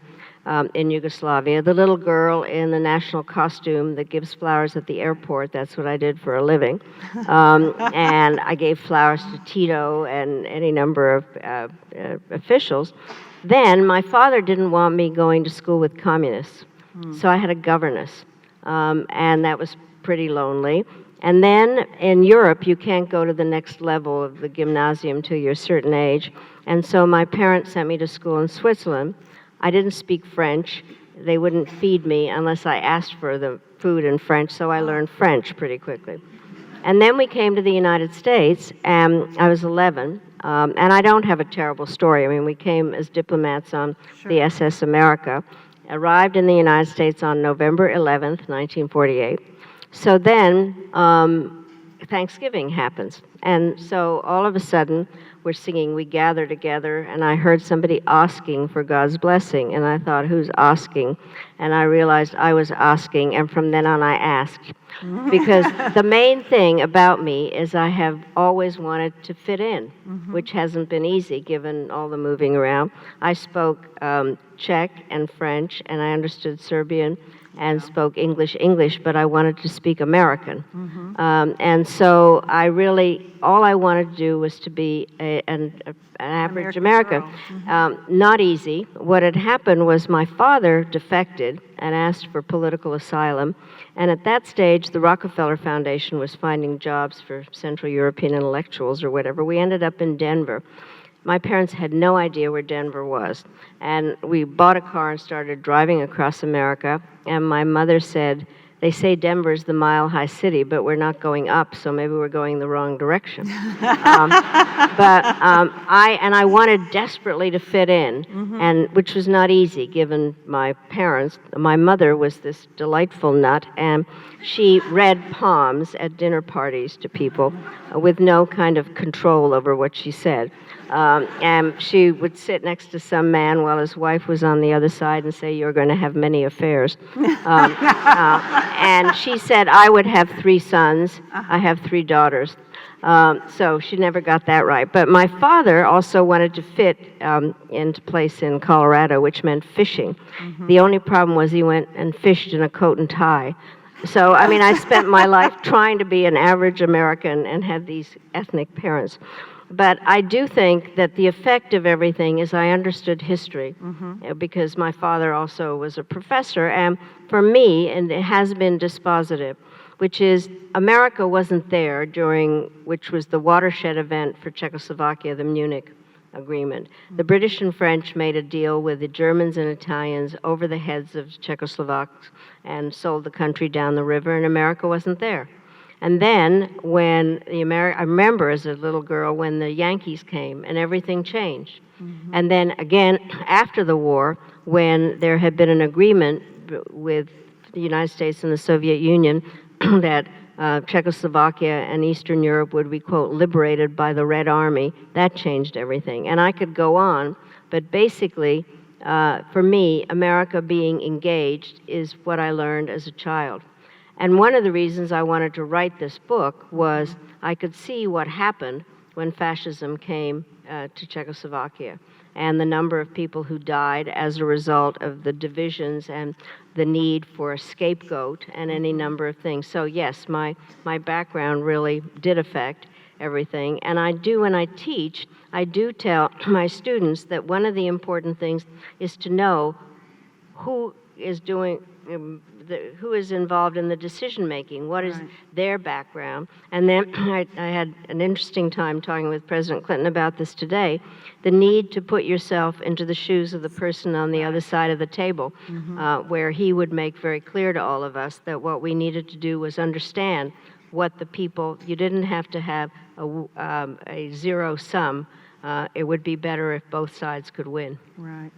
in Yugoslavia. The little girl in the national costume that gives flowers at the airport, that's what I did for a living. And I gave flowers to Tito and any number of officials. Then my father didn't want me going to school with communists, so I had a governess, and that was pretty lonely. And then in Europe, you can't go to the next level of the gymnasium till you're a certain age. And so my parents sent me to school in Switzerland. I didn't speak French. They wouldn't feed me unless I asked for the food in French, so I learned French pretty quickly. And then we came to the United States, and I was 11, and I don't have a terrible story. I mean, we came as diplomats on the SS America, arrived in the United States on November 11th, 1948. So then Thanksgiving happens. And so all of a sudden, we're singing We Gather Together, and I heard somebody asking for God's blessing, and I thought, who's asking? And I realized I was asking, and from then on I asked. Because the main thing about me is I have always wanted to fit in, which hasn't been easy given all the moving around. I spoke Czech and French, and I understood Serbian and spoke English, but I wanted to speak American. And so all I wanted to do was to be an average American. Not easy. What had happened was my father defected and asked for political asylum. And at that stage, the Rockefeller Foundation was finding jobs for Central European intellectuals or whatever. We ended up in Denver. My parents had no idea where Denver was. And we bought a car and started driving across America. And my mother said, they say Denver's the mile-high city, but we're not going up, so maybe we're going the wrong direction. I wanted desperately to fit in, and which was not easy given my parents. My mother was this delightful nut, and she read palms at dinner parties to people with no kind of control over what she said. And she would sit next to some man while his wife was on the other side and say, "You're going to have many affairs." And she said, I would have 3 sons. I have 3 daughters. So she never got that right. But my father also wanted to fit into place in Colorado, which meant fishing. The only problem was he went and fished in a coat and tie. So, I mean, I spent my life trying to be an average American and had these ethnic parents. But I do think that the effect of everything is I understood history because my father also was a professor. And for me, and it has been dispositive, which is America wasn't there during, which was the watershed event for Czechoslovakia, the Munich Agreement. The British and French made a deal with the Germans and Italians over the heads of Czechoslovaks and sold the country down the river, and America wasn't there. And then when I remember as a little girl when the Yankees came and everything changed. And then again, after the war, when there had been an agreement with the United States and the Soviet Union that Czechoslovakia and Eastern Europe would be, quote, liberated by the Red Army, that changed everything. And I could go on, but basically, for me, America being engaged is what I learned as a child. And one of the reasons I wanted to write this book was I could see what happened when fascism came to Czechoslovakia and the number of people who died as a result of the divisions and the need for a scapegoat and any number of things. So yes, my background really did affect everything. And I do, when I teach, I do tell my students that one of the important things is to know who is doing who is involved in the decision making, what is their background. And then I had an interesting time talking with President Clinton about this today, the need to put yourself into the shoes of the person on the other side of the table, where he would make very clear to all of us that what we needed to do was understand what the people, you didn't have to have a zero sum. It would be better if both sides could win. Right.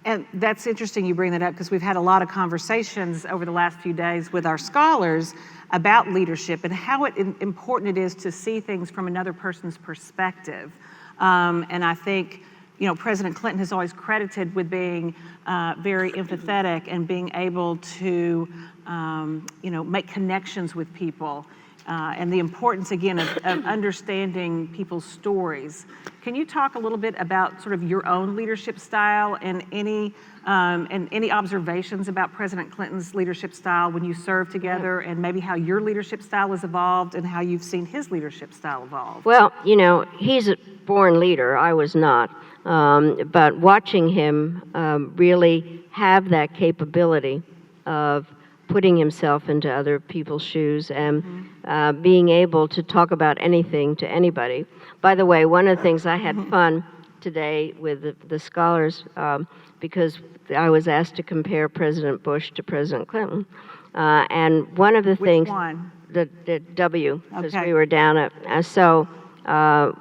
And that's interesting you bring that up because we've had a lot of conversations over the last few days with our scholars about leadership and how important it is to see things from another person's perspective. And I think, you know, President Clinton has always credited with being very empathetic and being able to, make connections with people. And the importance, again, of understanding people's stories. Can you talk a little bit about sort of your own leadership style and any observations about President Clinton's leadership style when you served together, and maybe how your leadership style has evolved and how you've seen his leadership style evolve? Well, he's a born leader. I was not. But watching him really have that capability of putting himself into other people's shoes and being able to talk about anything to anybody. By the way, one of the things I had fun today with the scholars, because I was asked to compare President Bush to President Clinton. And one of the things... Which one? The W, because we were down at...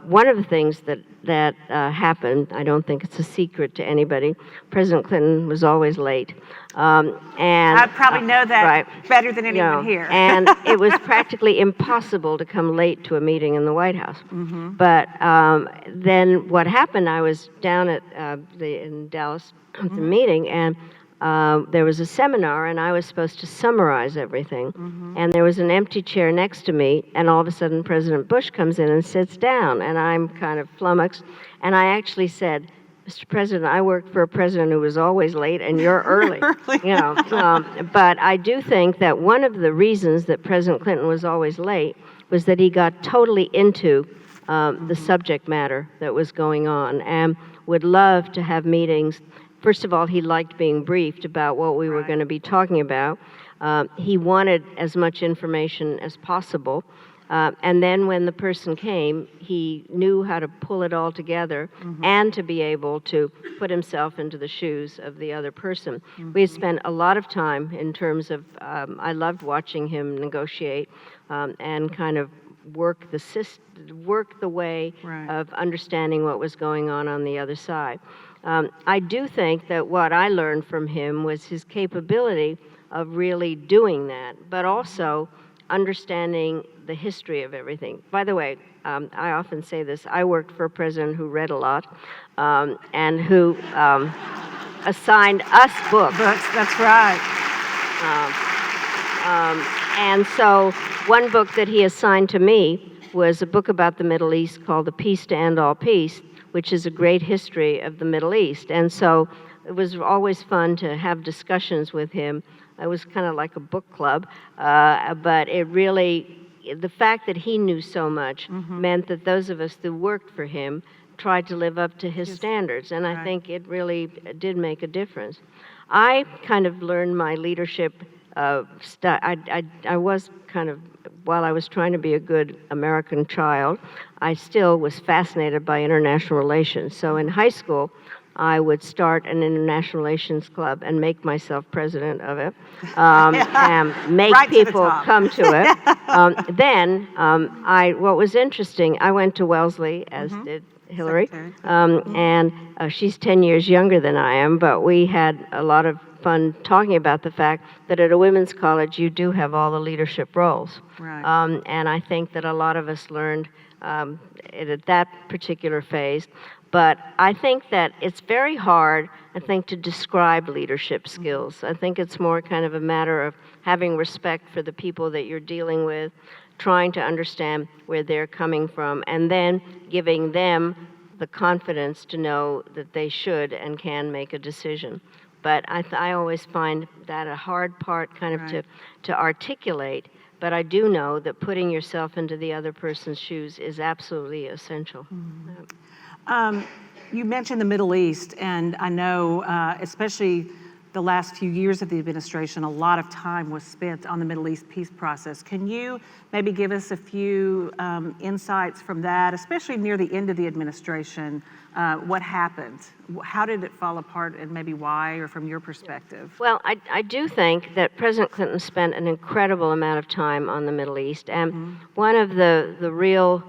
one of the things that happened, I don't think it's a secret to anybody, President Clinton was always late. And I probably know that better than anyone here. And it was practically impossible to come late to a meeting in the White House. But then what happened, I was down at in Dallas at the meeting, and there was a seminar, and I was supposed to summarize everything. And there was an empty chair next to me, and all of a sudden President Bush comes in and sits down, and I'm kind of flummoxed. And I actually said, Mr. President, I worked for a president who was always late, and you're early. Early. You know, but I do think that one of the reasons that President Clinton was always late was that he got totally into the subject matter that was going on and would love to have meetings. First of all, he liked being briefed about what we were going to be talking about. He wanted as much information as possible. And then when the person came, he knew how to pull it all together and to be able to put himself into the shoes of the other person. We had spent a lot of time in terms of, I loved watching him negotiate and kind of work the way of understanding what was going on the other side. I do think that what I learned from him was his capability of really doing that, but also understanding the history of everything. By the way, I often say this, I worked for a president who read a lot and who assigned us books. That's right. And so one book that he assigned to me was a book about the Middle East called The Peace to End All Peace, which is a great history of the Middle East. And so it was always fun to have discussions with him. It was kind of like a book club, but it really, the fact that he knew so much meant that those of us that worked for him tried to live up to his standards, and I think it really did make a difference. I kind of learned my leadership I was kind of, while I was trying to be a good American child, I still was fascinated by international relations. So in high school, I would start an international relations club and make myself president of it, and make people come to it. Then, what was interesting, I went to Wellesley, as did Hillary, and she's 10 years younger than I am, but we had a lot of fun talking about the fact that at a women's college, you do have all the leadership roles. And I think that a lot of us learned at that particular phase. But I think that it's very hard, I think, to describe leadership skills. I think it's more kind of a matter of having respect for the people that you're dealing with, trying to understand where they're coming from, and then giving them the confidence to know that they should and can make a decision. But I always find that a hard part kind of to articulate, but I do know that putting yourself into the other person's shoes is absolutely essential. You mentioned the Middle East, and I know, especially the last few years of the administration, a lot of time was spent on the Middle East peace process. Can you maybe give us a few insights from that, especially near the end of the administration? What happened? How did it fall apart, and maybe why, or from your perspective? Well, I do think that President Clinton spent an incredible amount of time on the Middle East, and one of the real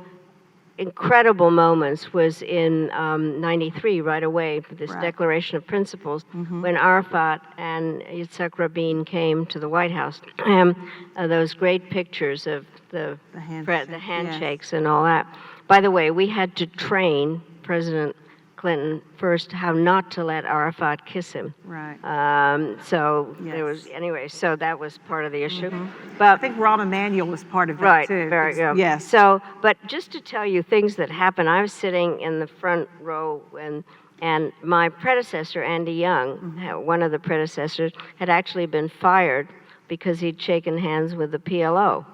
incredible moments was in 93, right away, this Declaration of Principles, when Arafat and Yitzhak Rabin came to the White House. Those great pictures of the handshakes and all that. By the way, we had to train President Clinton first how not to let Arafat kiss him. There was, anyway, so that was part of the issue. But I think Rahm Emanuel was part of that too. Very good. Yes. So, but just to tell you things that happened, I was sitting in the front row and my predecessor, Andy Young, one of the predecessors, had actually been fired because he'd shaken hands with the PLO.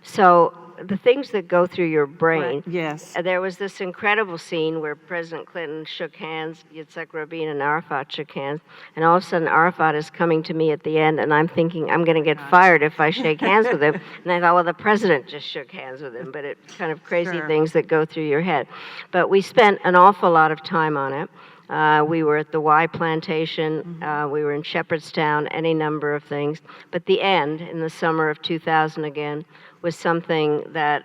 So the things that go through your brain. There was this incredible scene where President Clinton shook hands, Yitzhak Rabin and Arafat shook hands, and all of a sudden Arafat is coming to me at the end, and I'm thinking I'm going to get fired if I shake hands with him. And I thought, well, the president just shook hands with him, but it's kind of crazy things that go through your head. But we spent an awful lot of time on it. We were at the Y Plantation, we were in Shepherdstown, any number of things. But the end, in the summer of 2000 again, was something that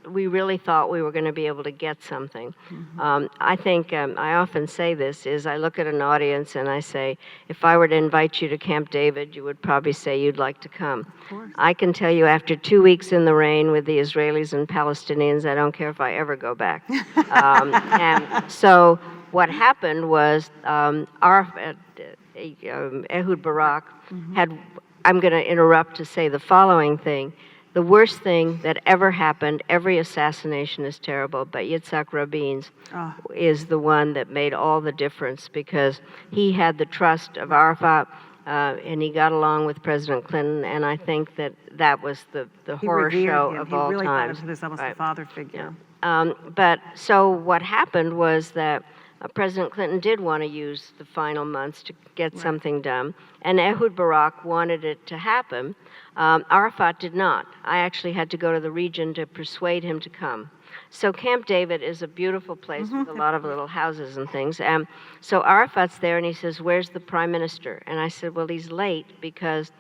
we really thought we were going to be able to get something. I think, I often say this, is I look at an audience and I say, if I were to invite you to Camp David, you would probably say you'd like to come. I can tell you after 2 weeks in the rain with the Israelis and Palestinians, I don't care if I ever go back. And so what happened was Ehud Barak had, I'm going to interrupt to say the following thing. the worst thing that ever happened. Every assassination is terrible, but Yitzhak Rabin's is the one that made all the difference, because he had the trust of Arafat, and he got along with President Clinton, and I think that was the horror show of all time. He really thought of times. him as almost a father figure. But so what happened was that President Clinton did want to use the final months to get something done, and Ehud Barak wanted it to happen. Arafat did not. I actually had to go to the region to persuade him to come. So Camp David is a beautiful place with a lot of little houses and things. So Arafat's there, and he says, "Where's the prime minister?" And I said, "Well, he's late because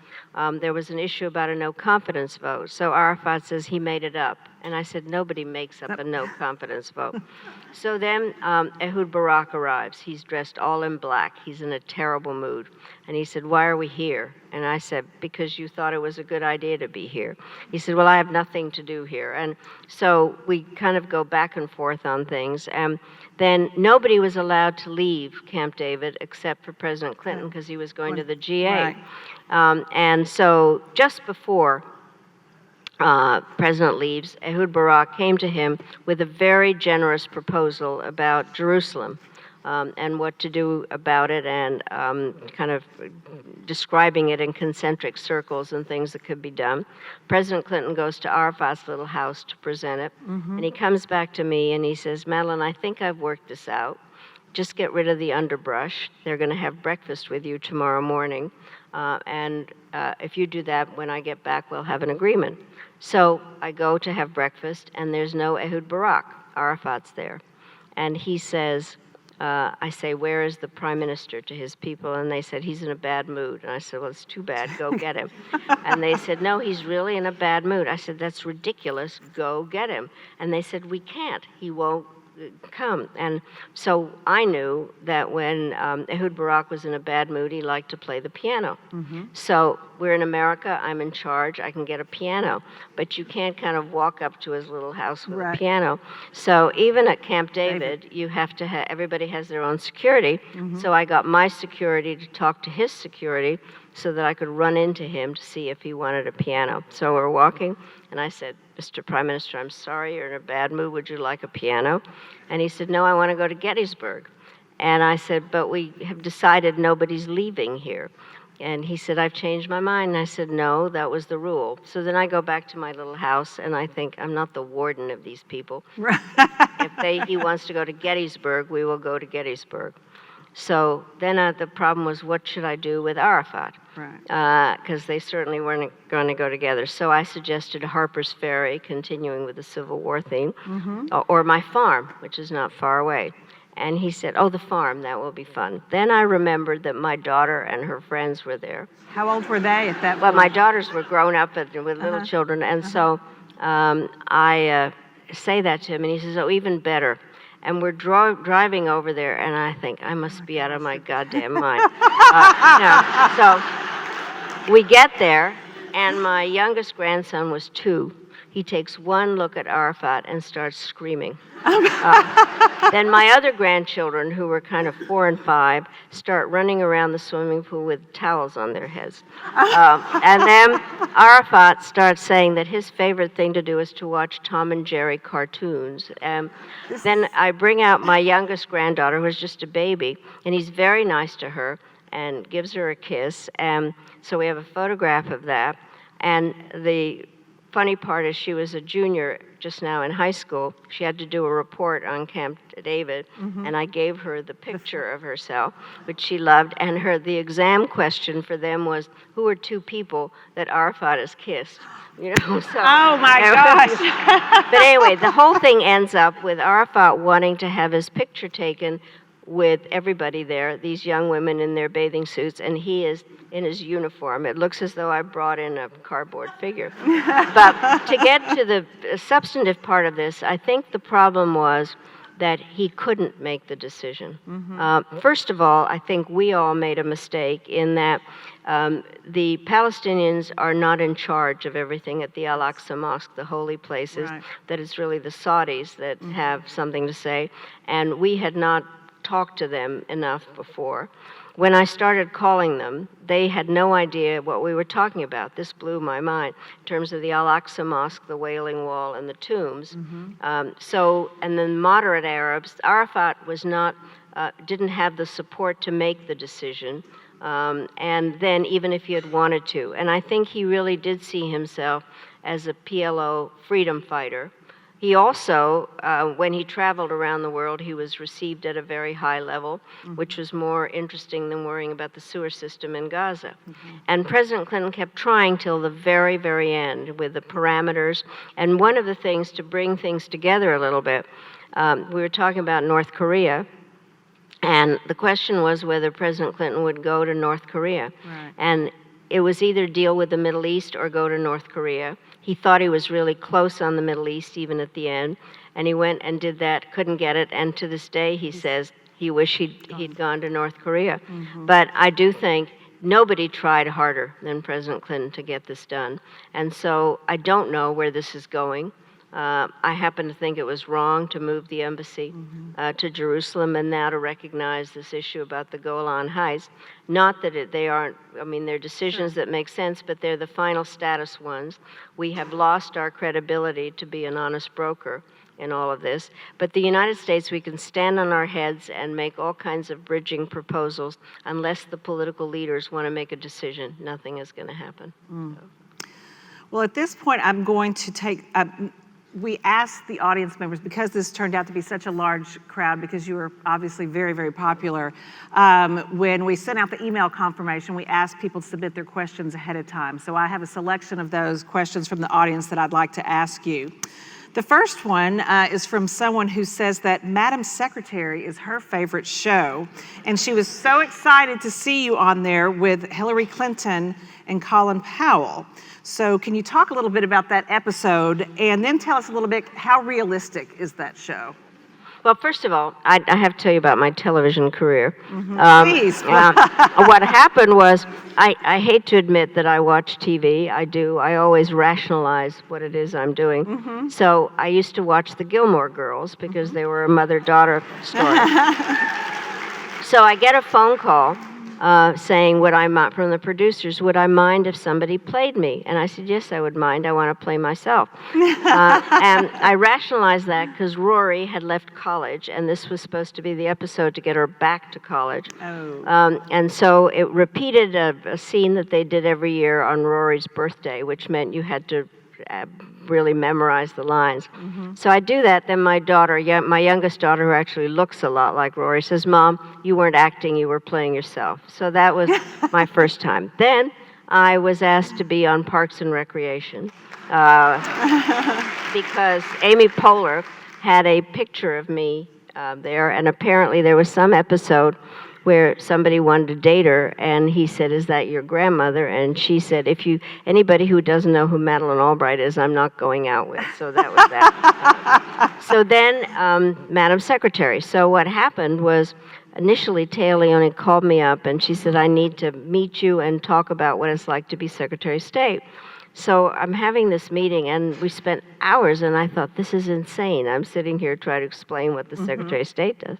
there was an issue about a no confidence vote." So Arafat says he made it up. And I said, "Nobody makes up a no confidence vote." So then Ehud Barak arrives. He's dressed all in black. He's in a terrible mood. And he said, "Why are we here?" And I said, "Because you thought it was a good idea to be here." He said, "Well, I have nothing to do here." And so we kind of go back and forth on things. And then nobody was allowed to leave Camp David except for President Clinton, because he was going to the GA. And so just before President leaves, Ehud Barak came to him with a very generous proposal about Jerusalem and what to do about it, and kind of describing it in concentric circles and things that could be done. President Clinton goes to Arafat's little house to present it, and he comes back to me and he says, "Madeleine, I think I've worked this out. Just get rid of the underbrush. They're going to have breakfast with you tomorrow morning. And if you do that, when I get back, we'll have an agreement." So I go to have breakfast, and there's no Ehud Barak. Arafat's there. And he says, I say, "Where is the prime minister?" to his people. And they said, "He's in a bad mood." And I said, "Well, it's too bad. Go get him." And they said, "No, he's really in a bad mood." I said, "That's ridiculous. Go get him." And they said, "We can't. He won't come." And so I knew that when Ehud Barak was in a bad mood, he liked to play the piano. So we're in America, I'm in charge, I can get a piano, but you can't kind of walk up to his little house with a piano. So even at Camp David, you have to have, everybody has their own security. So I got my security to talk to his security so that I could run into him to see if he wanted a piano. So we're walking, and I said, "Mr. Prime Minister, I'm sorry, you're in a bad mood. Would you like a piano?" And he said, "No, I want to go to Gettysburg." And I said, "But we have decided nobody's leaving here." And he said, "I've changed my mind." And I said, "No, that was the rule." So then I go back to my little house, and I think, I'm not the warden of these people. If he wants to go to Gettysburg, we will go to Gettysburg. So then the problem was, what should I do with Arafat? Because they certainly weren't going to go together. So I suggested Harper's Ferry, continuing with the Civil War theme, or my farm, which is not far away. And he said, "Oh, the farm, that will be fun." Then I remembered that my daughter and her friends were there. How old were they at that point? Well, my daughters were grown up with little children, and so I say that to him, and he says, "Oh, even better." And we're driving over there, and I think, I must be out of my goddamn mind. So we get there, and my youngest grandson was 2. He takes one look at Arafat and starts screaming. Then my other grandchildren, who were kind of 4 and 5, start running around the swimming pool with towels on their heads. And then Arafat starts saying that his favorite thing to do is to watch Tom and Jerry cartoons. Then I bring out my youngest granddaughter, who was just a baby, and he's very nice to her and gives her a kiss. And so we have a photograph of that. And the funny part is, she was a junior just now in high school. She had to do a report on Camp David, and I gave her the picture of herself, which she loved. And the exam question for them was, who are 2 people that Arafat has kissed? You know, so, oh my gosh! But anyway, the whole thing ends up with Arafat wanting to have his picture taken with everybody there, these young women in their bathing suits, and he is in his uniform. It looks as though I brought in a cardboard figure. But to get to the substantive part of this, I think the problem was that he couldn't make the decision. First of all, I think we all made a mistake in that the Palestinians are not in charge of everything at the Al-Aqsa Mosque, the holy places, that it's really the Saudis that have something to say, and we had not talked to them enough before. When I started calling them, they had no idea what we were talking about. This blew my mind in terms of the Al-Aqsa Mosque, the Wailing Wall, and the tombs. And then moderate Arabs, Arafat was not, didn't have the support to make the decision. And then even if he had wanted to. And I think he really did see himself as a PLO freedom fighter. He also, when he traveled around the world, he was received at a very high level, which was more interesting than worrying about the sewer system in Gaza. And President Clinton kept trying till the very, very end with the parameters. And one of the things to bring things together a little bit, we were talking about North Korea, and the question was whether President Clinton would go to North Korea. Right. And it was either deal with the Middle East or go to North Korea. He thought he was really close on the Middle East, even at the end, and he went and did that, couldn't get it, and to this day he says he wished he'd gone to North Korea. But I do think nobody tried harder than President Clinton to get this done, and so I don't know where this is going. I happen to think it was wrong to move the embassy to Jerusalem and now to recognize this issue about the Golan Heights. Not that they aren't, I mean, they're decisions that make sense, but they're the final status ones. We have lost our credibility to be an honest broker in all of this. But the United States, we can stand on our heads and make all kinds of bridging proposals. Unless the political leaders want to make a decision, nothing is going to happen. So. Well, at this point, I'm going to take... we asked the audience members, because this turned out to be such a large crowd, because you were obviously very, very popular, when we sent out the email confirmation, we asked people to submit their questions ahead of time. So I have a selection of those questions from the audience that I'd like to ask you. The first one is from someone who says that Madam Secretary is her favorite show, and she was so excited to see you on there with Hillary Clinton and Colin Powell. So can you talk a little bit about that episode, and then tell us a little bit, how realistic is that show? Well, first of all, I have to tell you about my television career. Please. What happened was, I hate to admit that I watch TV. I do. I always rationalize what it is I'm doing. So I used to watch the Gilmore Girls because they were a mother-daughter story. So I get a phone call saying, from the producers, would I mind if somebody played me? And I said, yes, I would mind. I want to play myself. And I rationalized that because Rory had left college, and this was supposed to be the episode to get her back to college. And so it repeated a scene that they did every year on Rory's birthday, which meant you had to really memorize the lines. So I do that. Then my daughter, my youngest daughter, who actually looks a lot like Rory, says, Mom, you weren't acting, you were playing yourself. So that was my first time. Then I was asked to be on Parks and Recreation because Amy Poehler had a picture of me there, and apparently there was some episode where somebody wanted to date her, and he said, is that your grandmother? And she said, anybody who doesn't know who Madeleine Albright is, I'm not going out with. So that was that. So then, Madam Secretary. So what happened was, initially, Taya Leone called me up, and she said, I need to meet you and talk about what it's like to be Secretary of State. So I'm having this meeting, and we spent hours, and I thought, this is insane. I'm sitting here trying to explain what the Secretary of State does.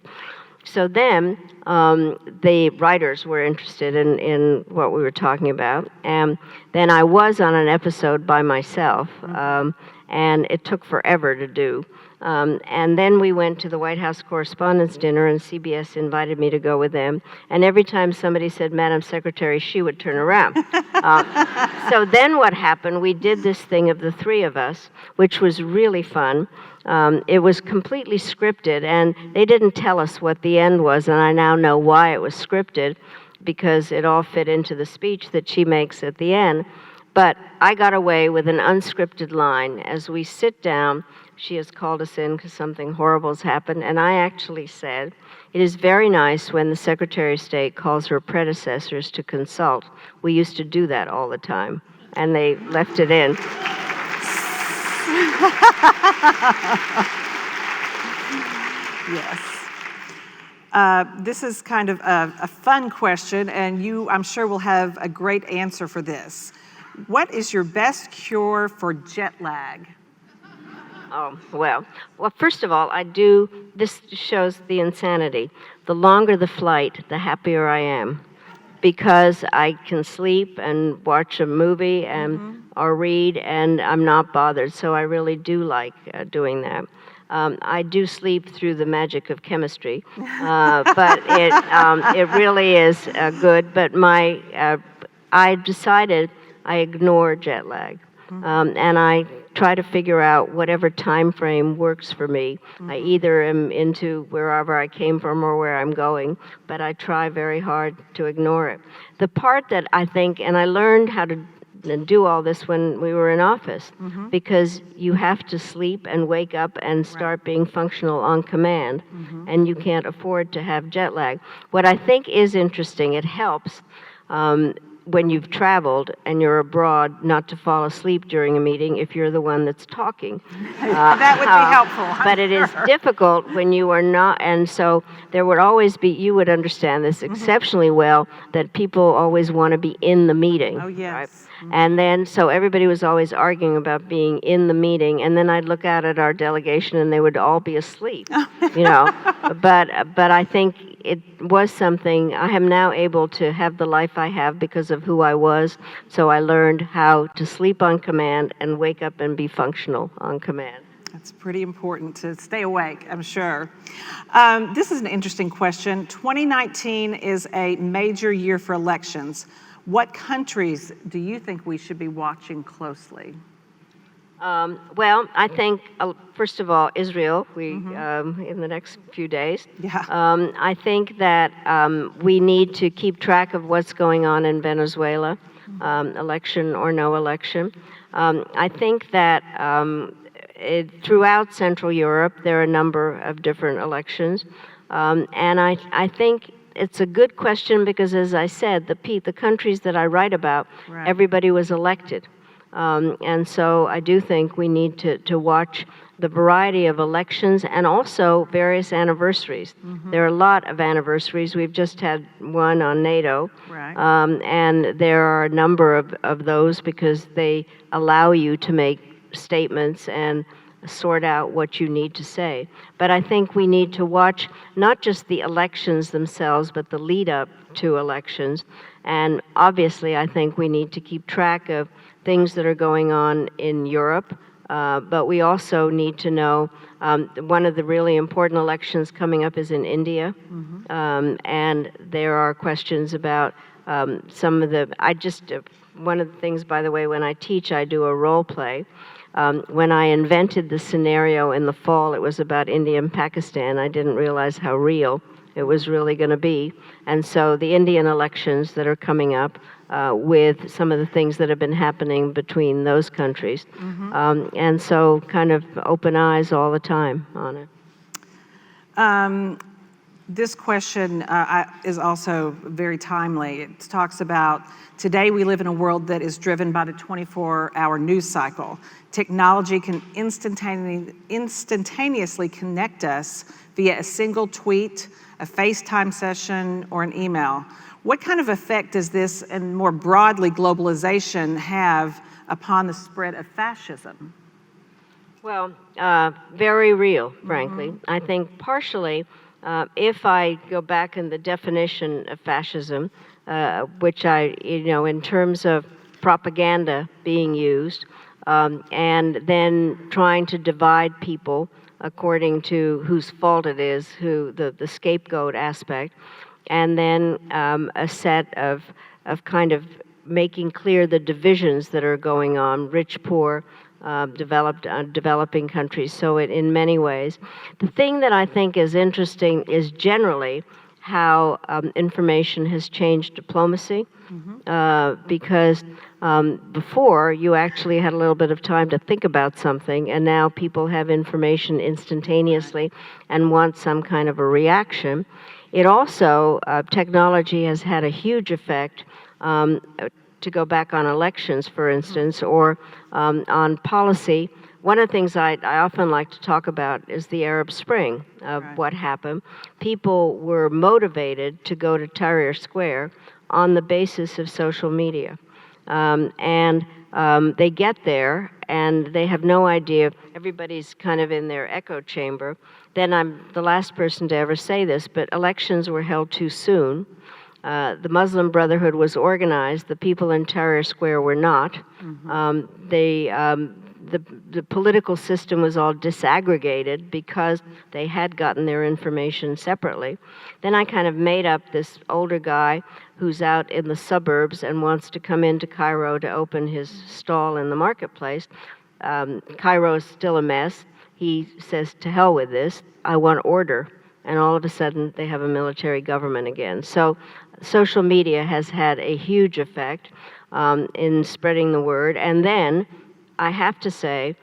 So then the writers were interested in what we were talking about. And then I was on an episode by myself, and it took forever to do. And then we went to the White House Correspondents' Dinner, and CBS invited me to go with them. And every time somebody said, Madam Secretary, she would turn around. So then what happened, we did this thing of the three of us, which was really fun. It was completely scripted, and they didn't tell us what the end was, and I now know why it was scripted, because it all fit into the speech that she makes at the end. But I got away with an unscripted line. As we sit down, she has called us in because something horrible has happened, and I actually said, it is very nice when the Secretary of State calls her predecessors to consult. We used to do that all the time, and they left it in. Yes. This is kind of a fun question, and you, I'm sure, will have a great answer for this. What is your best cure for jet lag? Oh, well, first of all, this shows the insanity. the longer the flight, the happier I am, because I can sleep and watch a movie and or read, and I'm not bothered. So I really do like doing that. I do sleep through the magic of chemistry, but it really is good. But I decided I ignore jet lag, and I try to figure out whatever time frame works for me. I either am into wherever I came from or where I'm going, but I try very hard to ignore it. The part that I think, and I learned how to do all this when we were in office, because you have to sleep and wake up and start being functional on command, and you can't afford to have jet lag. What I think is interesting, it helps when you've traveled and you're abroad not to fall asleep during a meeting if you're the one that's talking. That would be helpful. But it is difficult when you are not, and so there would always be, you would understand this exceptionally well, that people always want to be in the meeting. Oh, yes. Right? And then, so everybody was always arguing about being in the meeting, and then I'd look out at our delegation and they would all be asleep, you know. But I think it was something, I am now able to have the life I have because of who I was, so I learned how to sleep on command and wake up and be functional on command. That's pretty important to stay awake, I'm sure. This is an interesting question. 2019 is a major year for elections. What countries do you think we should be watching closely? Well, I think, first of all, Israel, in the next few days. Yeah. I think that we need to keep track of what's going on in Venezuela, election or no election. I think that throughout Central Europe, there are a number of different elections. And I think it's a good question because, as I said, the countries that I write about, everybody was elected. And so I do think we need to watch the variety of elections and also various anniversaries. There are a lot of anniversaries. We've just had one on NATO. Right. And there are a number of those because they allow you to make statements and sort out what you need to say. But I think we need to watch not just the elections themselves, but the lead up to elections. And obviously, I think we need to keep track of things that are going on in Europe, but we also need to know one of the really important elections coming up is in India, and there are questions about some of the, one of the things, by the way, when I teach, I do a role play. When I invented the scenario in the fall, it was about India and Pakistan. I didn't realize how real it was really going to be. And so the Indian elections that are coming up with some of the things that have been happening between those countries. And so kind of open eyes all the time on it. This question is also very timely. It talks about, today we live in a world that is driven by the 24-hour news cycle. Technology can instantaneously connect us via a single tweet, a FaceTime session, or an email. What kind of effect does this, and more broadly globalization, have upon the spread of fascism? Well, very real, frankly. I think partially, if I go back in the definition of fascism, which in terms of propaganda being used, and then trying to divide people according to whose fault it is, the scapegoat aspect, and then a set of kind of making clear the divisions that are going on, rich, poor, developing countries. So in many ways, the thing that I think is interesting is generally how information has changed diplomacy, because before you actually had a little bit of time to think about something, and now people have information instantaneously and want some kind of a reaction. It also, technology has had a huge effect, to go back on elections, for instance, or on policy. One of the things I often like to talk about is the Arab Spring, what happened. People were motivated to go to Tahrir Square on the basis of social media. And they get there and they have no idea. Everybody's kind of in their echo chamber. Then I'm the last person to ever say this, but elections were held too soon. The Muslim Brotherhood was organized. The people in Tahrir Square were not. The political system was all disaggregated because they had gotten their information separately. Then I kind of made up this older guy who's out in the suburbs and wants to come into Cairo to open his stall in the marketplace. Cairo is still a mess. He says, to hell with this, I want order. And all of a sudden, they have a military government again. So social media has had a huge effect in spreading the word. And then, I have to say,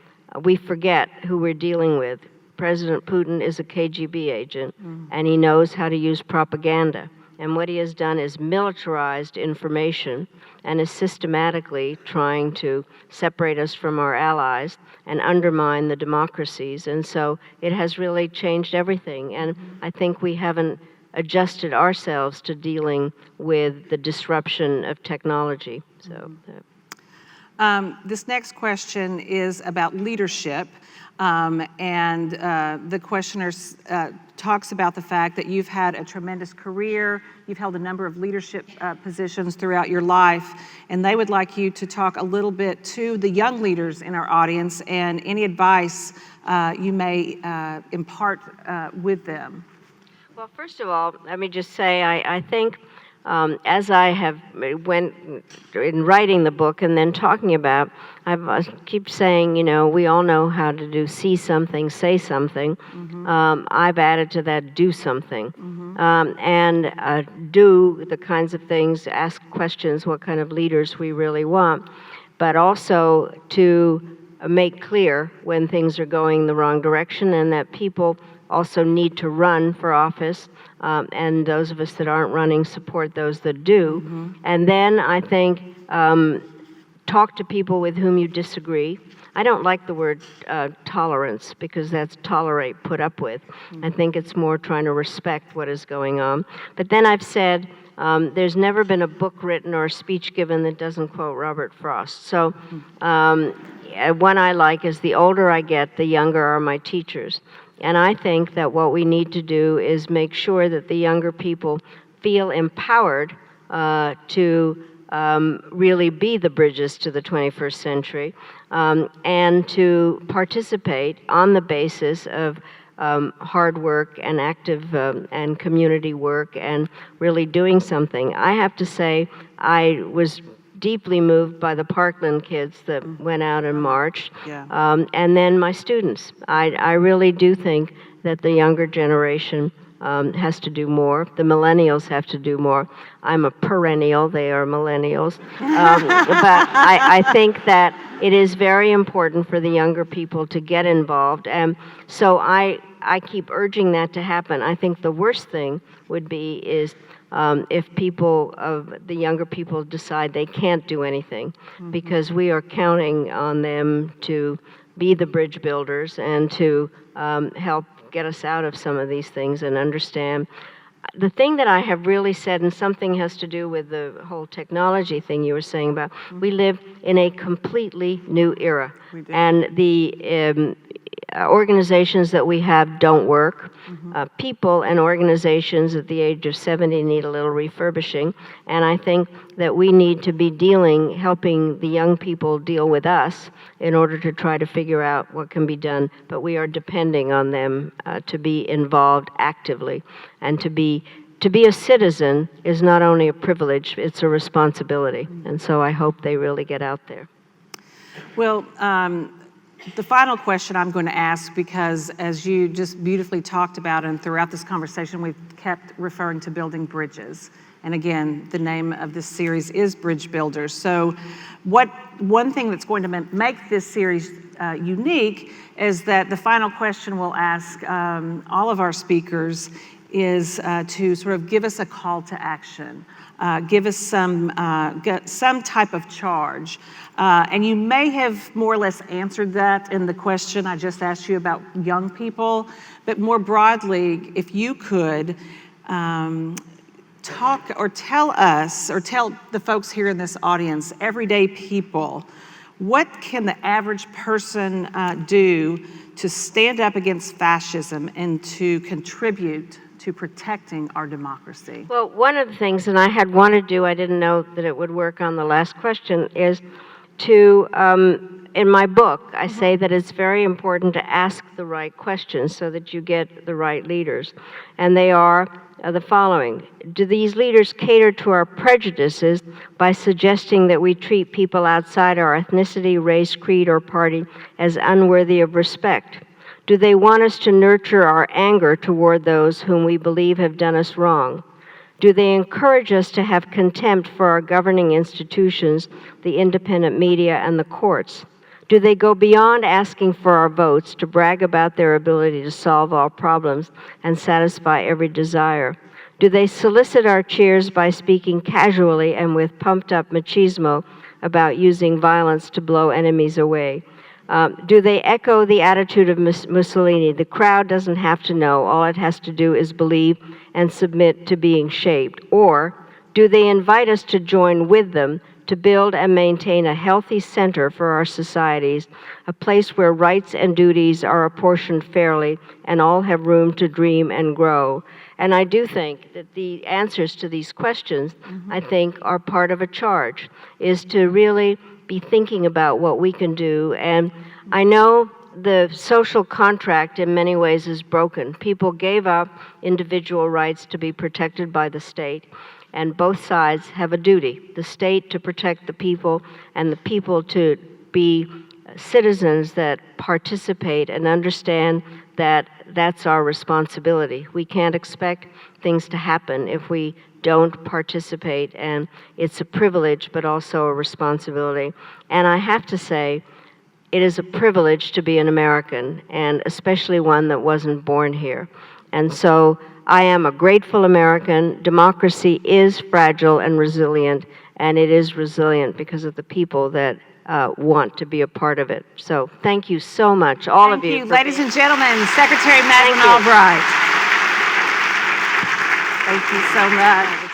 we forget who we're dealing with. President Putin is a KGB agent, and he knows how to use propaganda. And what he has done is militarized information and is systematically trying to separate us from our allies and undermine the democracies. And so it has really changed everything. And I think we haven't adjusted ourselves to dealing with the disruption of technology. So. This next question is about leadership, and the questioner talks about the fact that you've had a tremendous career, you've held a number of leadership positions throughout your life, and they would like you to talk a little bit to the young leaders in our audience and any advice you may impart with them. Well, first of all, let me just say I think as I have went in writing the book and then talking about, I keep saying, you know, we all know how to do see something, say something. I've added to that do something. And do the kinds of things, ask questions, what kind of leaders we really want, but also to make clear when things are going the wrong direction and that people also need to run for office, and those of us that aren't running support those that do. And then I think talk to people with whom you disagree. I don't like the word tolerance because that's tolerate, put up with. I think it's more trying to respect what is going on. But then I've said there's never been a book written or a speech given that doesn't quote Robert Frost. So one I like is the older I get, the younger are my teachers. And I think that what we need to do is make sure that the younger people feel empowered to really be the bridges to the 21st century and to participate on the basis of hard work and active and community work and really doing something. I have to say I was deeply moved by the Parkland kids that went out and marched, and then my students. I really do think that the younger generation has to do more. The millennials have to do more. I'm a perennial, they are millennials. But I think that it is very important for the younger people to get involved. And so I keep urging that to happen. I think the worst thing would be is if people, the younger people decide they can't do anything, because we are counting on them to be the bridge builders and to help get us out of some of these things and understand. The thing that I have really said, and something has to do with the whole technology thing you were saying about, we live in a completely new era. And the organizations that we have don't work. People and organizations at the age of 70 need a little refurbishing. And I think that we need to be helping the young people deal with us in order to try to figure out what can be done. But we are depending on them to be involved actively. And to be a citizen is not only a privilege, it's a responsibility. And so I hope they really get out there. Well, the final question I'm going to ask, because as you just beautifully talked about and throughout this conversation, we've kept referring to building bridges. And again, the name of this series is Bridge Builders. So one thing that's going to make this series unique is that the final question we'll ask all of our speakers is to sort of give us a call to action. Give us some type of charge. And you may have more or less answered that in the question I just asked you about young people, but more broadly, if you could talk or tell us, or tell the folks here in this audience, everyday people, what can the average person do to stand up against fascism and to contribute to protecting our democracy? Well, one of the things, and I had wanted to do, I didn't know that it would work on the last question, is to, in my book, I say that it's very important to ask the right questions so that you get the right leaders. And they are the following. Do these leaders cater to our prejudices by suggesting that we treat people outside our ethnicity, race, creed, or party as unworthy of respect? Do they want us to nurture our anger toward those whom we believe have done us wrong? Do they encourage us to have contempt for our governing institutions, the independent media, and the courts? Do they go beyond asking for our votes to brag about their ability to solve all problems and satisfy every desire? Do they solicit our cheers by speaking casually and with pumped-up machismo about using violence to blow enemies away? Do they echo the attitude of Mussolini? The crowd doesn't have to know. All it has to do is believe and submit to being shaped. Or do they invite us to join with them to build and maintain a healthy center for our societies, a place where rights and duties are apportioned fairly and all have room to dream and grow? And I do think that the answers to these questions, I think, are part of a charge, is to really be thinking about what we can do. And I know the social contract in many ways is broken. People gave up individual rights to be protected by the state, and both sides have a duty. The state to protect the people, and the people to be citizens that participate and understand that that's our responsibility. We can't expect things to happen if we don't participate, and it's a privilege but also a responsibility. And I have to say, it is a privilege to be an American, and especially one that wasn't born here. And so I am a grateful American. Democracy is fragile and resilient, and it is resilient because of the people that want to be a part of it. So thank you so much, all of you. Thank you, ladies and gentlemen, Secretary Madeleine Albright. Thank you so much.